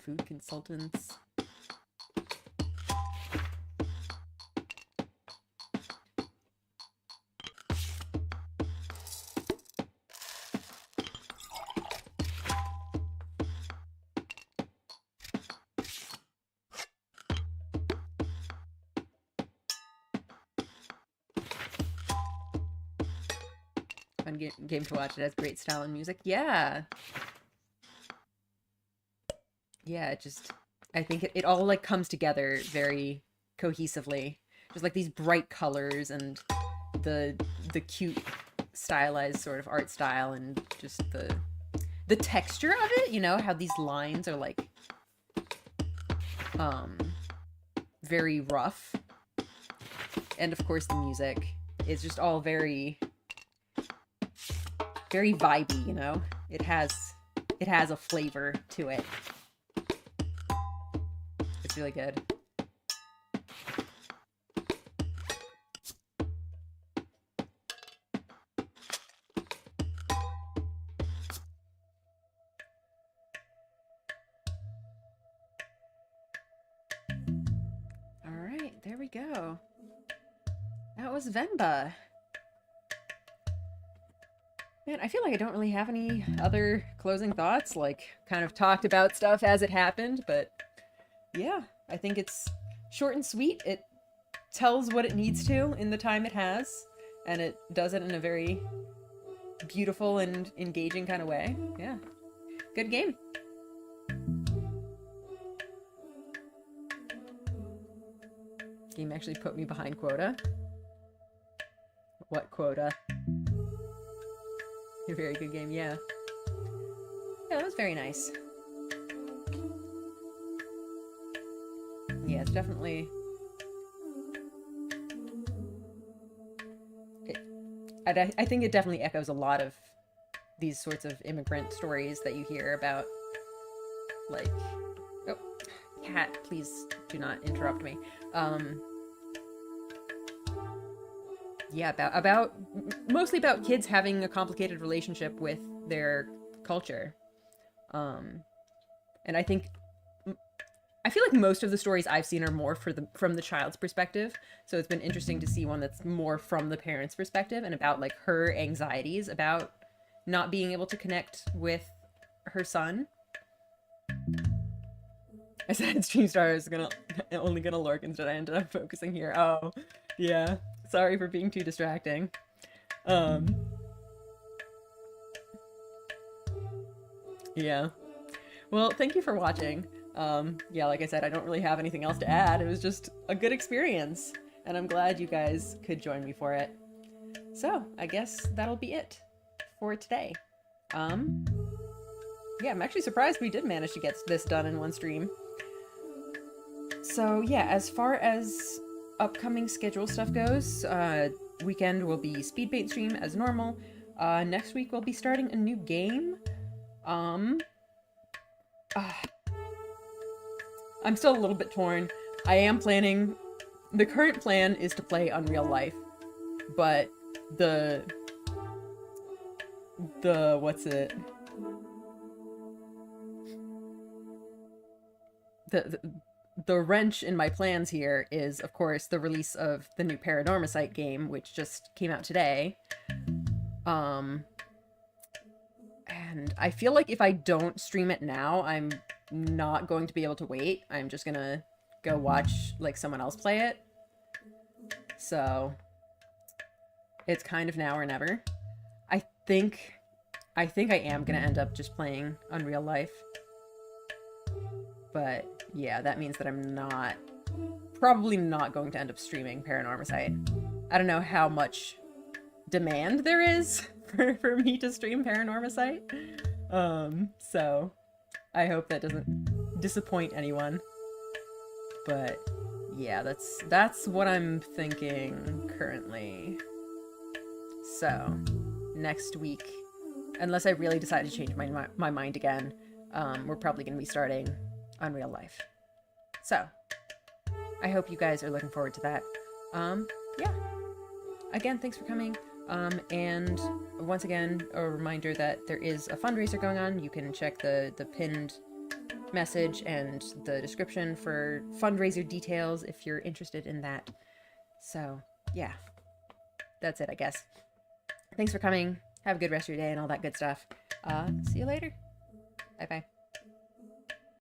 Food consultants. Fun game to watch. It has great style and music. Yeah. Yeah, it just... I think it all, like, comes together very cohesively. There's, like, these bright colors and the cute, stylized sort of art style and just the texture of it, you know? How these lines are, like, very rough. And, of course, the music is just all very vibey, you know? It has it has a flavor to it. It's really good. All right, there we go. That was Venba. Man, I feel like I don't really have any other closing thoughts, like kind of talked about stuff as it happened, but yeah, I think it's short and sweet. It tells what it needs to in the time it has, and it does it in a very beautiful and engaging kind of way. Yeah, good game. Game actually put me behind quota. What quota? A very good game, yeah. Yeah, that was very nice. Yeah, it's definitely... I think it definitely echoes a lot of these sorts of immigrant stories that you hear about, like... Oh, cat, please do not interrupt me. Yeah, mostly about kids having a complicated relationship with their culture. And I feel like most of the stories I've seen are more from the child's perspective. So it's been interesting to see one that's more from the parent's perspective and about like her anxieties about not being able to connect with her son. I said stream star is only gonna lurk instead I ended up focusing here. Oh, yeah. Sorry for being too distracting. Yeah. Well, thank you for watching. Yeah, like I said, I don't really have anything else to add. It was just a good experience, and I'm glad you guys could join me for it. So, I guess that'll be it for today. Yeah, I'm actually surprised we did manage to get this done in one stream. So, yeah, as far as upcoming schedule stuff goes, weekend will be Speedpaint stream as normal. Next week we'll be starting a new game. I'm still a little bit torn. I am planning... The current plan is to play Unreal Life, but what's it? The wrench in my plans here is, of course, the release of the new Paranormosite game, which just came out today. And I feel like if I don't stream it now, I'm not going to be able to wait. I'm just gonna go watch, like, someone else play it. So, it's kind of now or never. I think I am gonna end up just playing Unreal Life. But yeah, that means that I'm probably not going to end up streaming Paranormosite. I don't know how much demand there is for me to stream Paranormosite. So I hope that doesn't disappoint anyone. But yeah, that's what I'm thinking currently. So next week, unless I really decide to change my mind again, we're probably going to be starting Unreal Life. So I hope you guys are looking forward to that. Yeah. Again, thanks for coming. And once again, a reminder that there is a fundraiser going on. You can check the pinned message and the description for fundraiser details if you're interested in that. So yeah, that's it, I guess. Thanks for coming. Have a good rest of your day and all that good stuff. See you later. Bye-bye.